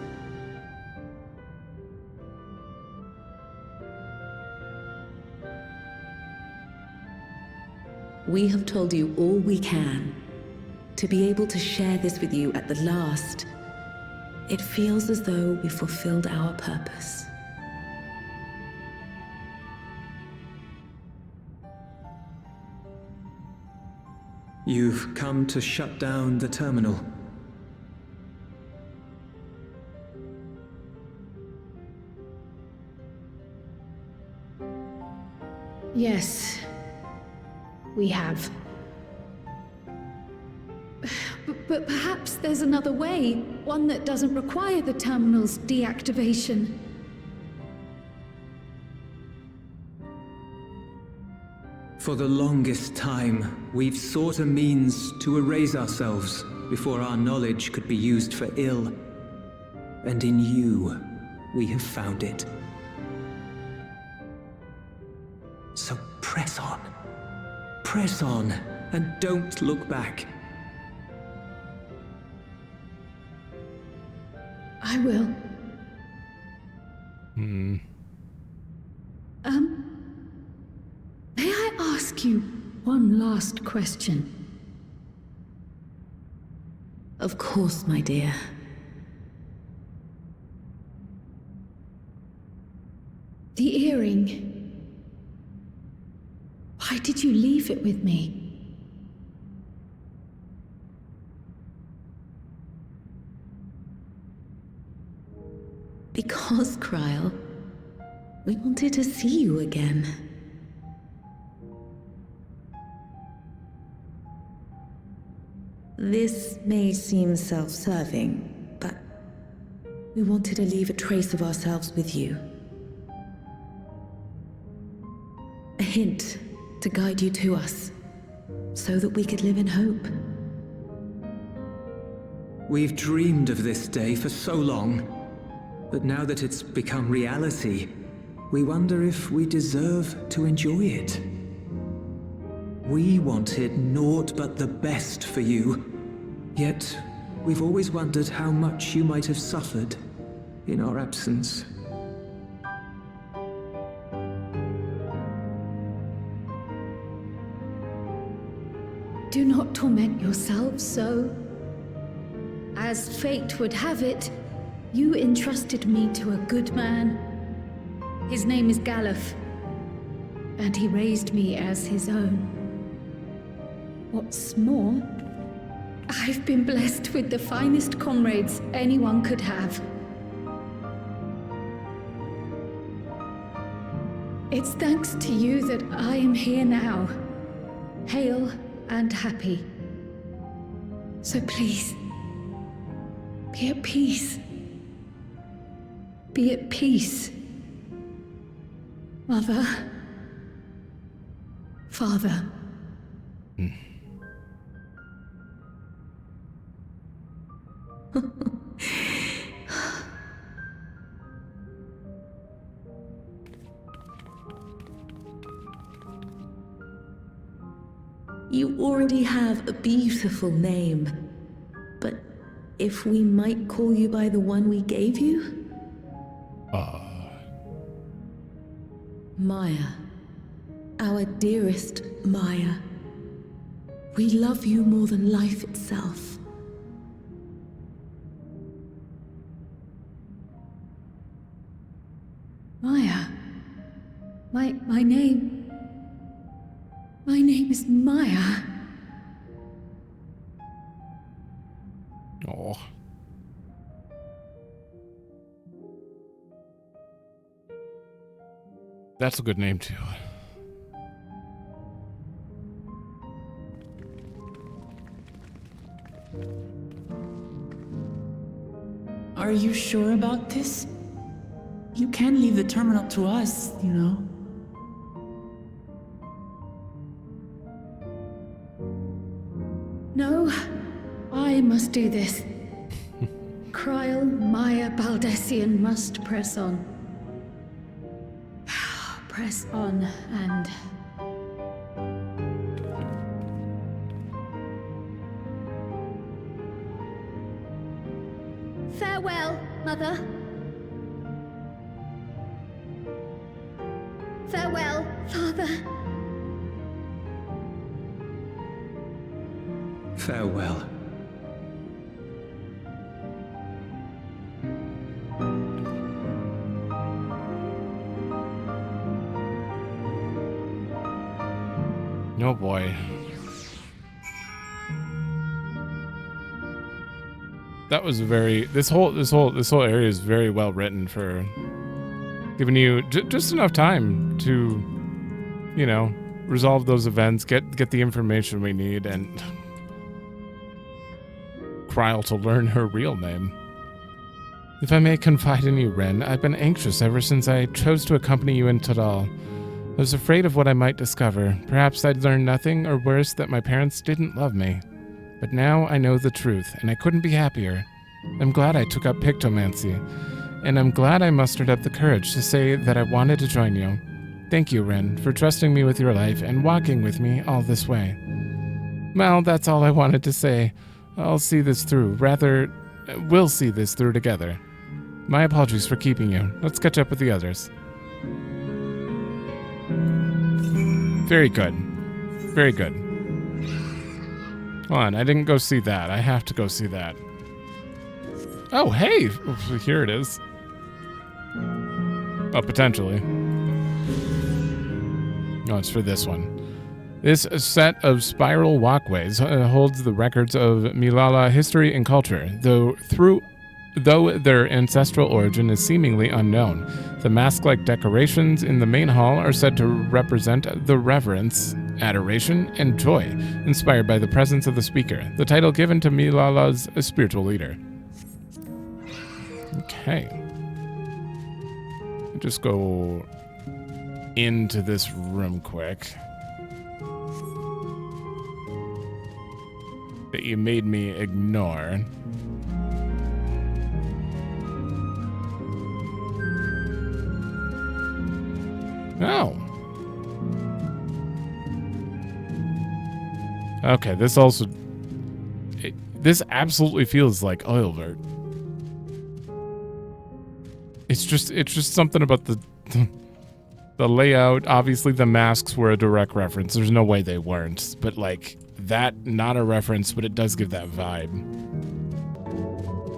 We have told you all we can. To be able to share this with you at the last, it feels as though we fulfilled our purpose. You've come to shut down the terminal. Yes, we have. But perhaps there's another way, one that doesn't require the terminal's deactivation. For the longest time, we've sought a means to erase ourselves before our knowledge could be used for ill. And in you, we have found it. So press on. Press on, and don't look back. I will. May I ask you one last question? Of course, my dear. The earring. Why did you leave it with me? Because, Kryl, we wanted to see you again. This may seem self-serving, but we wanted to leave a trace of ourselves with you. A hint to guide you to us, so that we could live in hope. We've dreamed of this day for so long, but now that it's become reality, we wonder if we deserve to enjoy it. We wanted naught but the best for you, yet we've always wondered how much you might have suffered in our absence. Do not torment yourselves so. As fate would have it, you entrusted me to a good man. His name is Galuf, and he raised me as his own. What's more, I've been blessed with the finest comrades anyone could have. It's thanks to you that I am here now, hale and happy. So please, be at peace. Be at peace. Mother. Father. You already have a beautiful name, but if we might call you by the one we gave you? Maya, our dearest Maya, we love you more than life itself. Maya. My name... My name is Maya. Oh. That's a good name, too. Are you sure about this? You can leave the terminal to us, you know. No, I must do this. Kryl, Maya, Baldessian must press on. Press on and... Farewell, Mother. Farewell, Father. Farewell. Oh boy. That was very. This whole area is very well written for giving you just enough time to, you know, resolve those events, get the information we need, and Kryl to learn her real name. If I may confide in you, Ren, I've been anxious ever since I chose to accompany you in Tural. I was afraid of what I might discover. Perhaps I'd learn nothing, or worse, that my parents didn't love me. But now I know the truth, and I couldn't be happier. I'm glad I took up pictomancy, and I'm glad I mustered up the courage to say that I wanted to join you. Thank you, Ren, for trusting me with your life and walking with me all this way. Well, that's all I wanted to say. I'll see this through. Rather, we'll see this through together. My apologies for keeping you. Let's catch up with the others. Very good. Very good. Hold on, I didn't go see that. I have to go see that. Oh, hey! Here it is. Oh, potentially. No, it's for this one. This set of spiral walkways holds the records of Milala history and culture, though their ancestral origin is seemingly unknown. The mask-like decorations in the main hall are said to represent the reverence, adoration, and joy inspired by the presence of the speaker, the title given to Milala's spiritual leader. Okay. Just go into this room quick. That you made me ignore. Oh. Okay, this also... this absolutely feels like Oilvert. It's just something about the layout. Obviously, the masks were a direct reference. There's no way they weren't. But, like, that, not a reference, but it does give that vibe.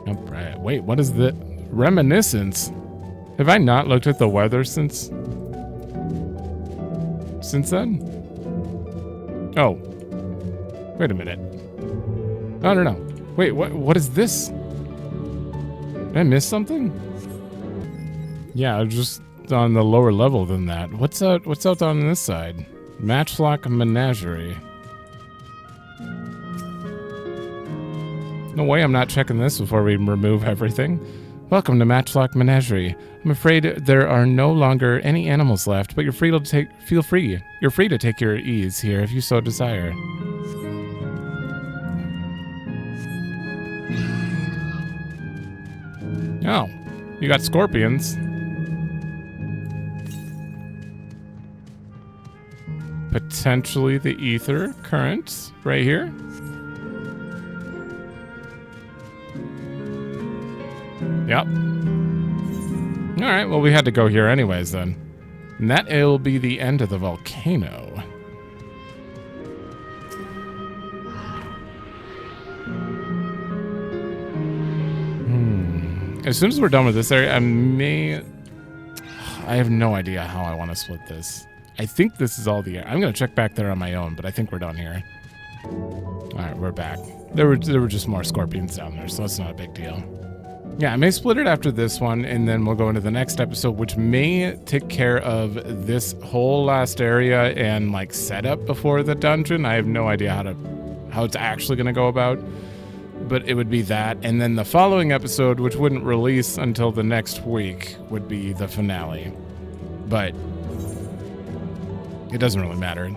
Oh, right. Wait, what is the... Reminiscence? Have I not looked at the weather since then? Oh. Wait a minute. I don't know. Wait, what is this? Did I miss something? Yeah, just on the lower level than that. What's out on this side? Matchlock Menagerie. No way I'm not checking this before we remove everything. Welcome to Matchlock Menagerie. I'm afraid there are no longer any animals left, but you're free to feel free. You're free to take your ease here if you so desire. Oh, you got scorpions. Potentially the ether current right here. Yep. All right, well, we had to go here anyways then. And that will be the end of the volcano. As soon as we're done with this area, I have no idea how I want to split this. I think this is all the area. I'm going to check back there on my own, but I think we're done here. All right, we're back. There were just more scorpions down there, so it's not a big deal. Yeah, I may split it after this one, and then we'll go into the next episode, which may take care of this whole last area and like setup before the dungeon. I have no idea how it's actually going to go about, but it would be that. And then the following episode, which wouldn't release until the next week, would be the finale. But it doesn't really matter.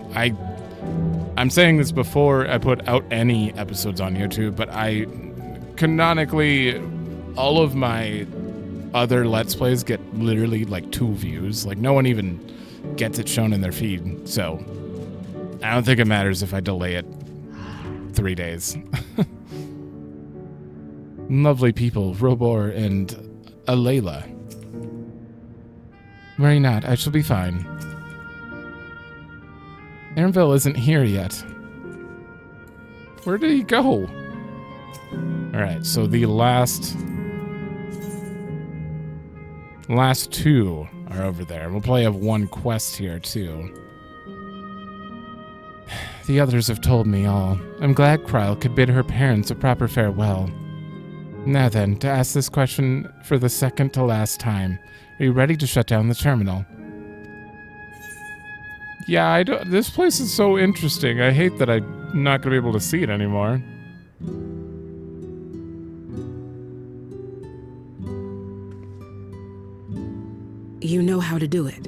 I'm saying this before I put out any episodes on YouTube, but I canonically, all of my other Let's Plays get literally like 2 views. Like no one even gets it shown in their feed. So I don't think it matters if I delay it 3 days. Lovely people, Robor and Alayla. Worry not, I shall be fine. Aaronville isn't here yet. Where did he go? Alright, so the last 2 are over there. We'll probably have 1 quest here, too. The others have told me all. I'm glad Kryl could bid her parents a proper farewell. Now then, to ask this question for the second to last time. Are you ready to shut down the terminal? Yeah, this place is so interesting. I hate that I'm not going to be able to see it anymore. You know how to do it.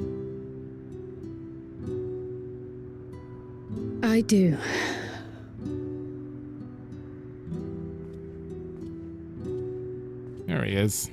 I do. There he is.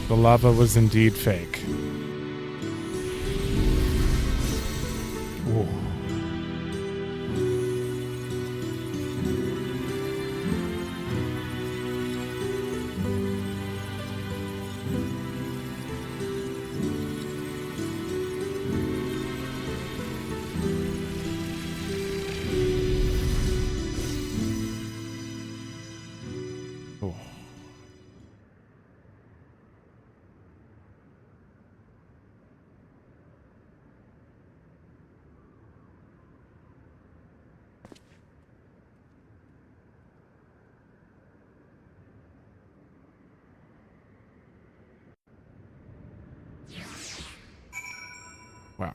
The lava was indeed fake. Whoa. Oh. Wow.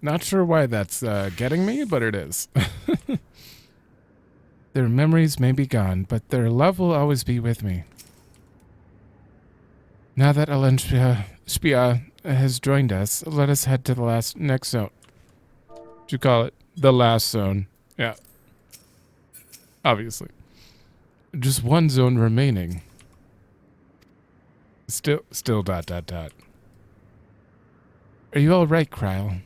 Not sure why that's getting me, but it is. Their memories may be gone, but their love will always be with me. Now that Alexandria has joined us, let us head to the next zone. What'd you call it? The last zone. Yeah. Obviously. Just one zone remaining. Still ... Are you all right, Kryl?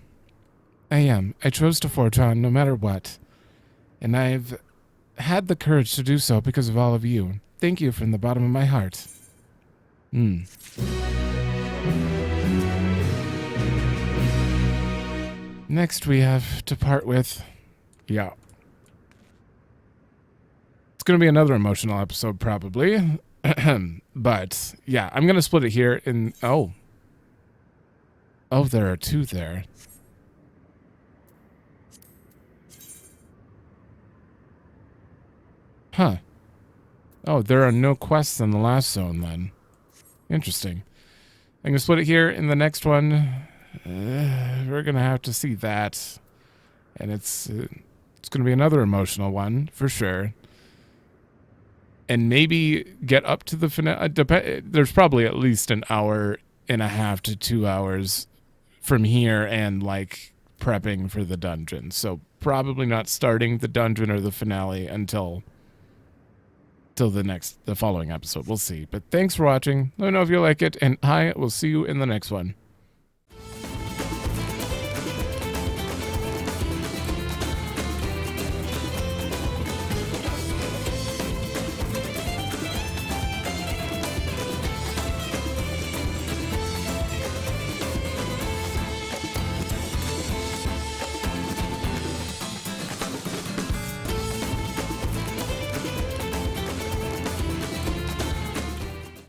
I am. I chose to forge on no matter what. And I've had the courage to do so because of all of you. Thank you from the bottom of my heart. Next we have to part with... Yeah. It's going to be another emotional episode, probably. But, yeah, I'm going to split it here in... Oh, there are 2 there. Huh. Oh, there are no quests in the last zone, then. Interesting. I'm going to split it here. In the next one, we're going to have to see that. And it's going to be another emotional one, for sure. And maybe get up to the finale. There's probably at least an hour and a half to 2 hours from here and, like, prepping for the dungeon. So probably not starting the dungeon or the finale until the following episode. We'll see. But thanks for watching. Let me know if you like it, and I will see you in the next one.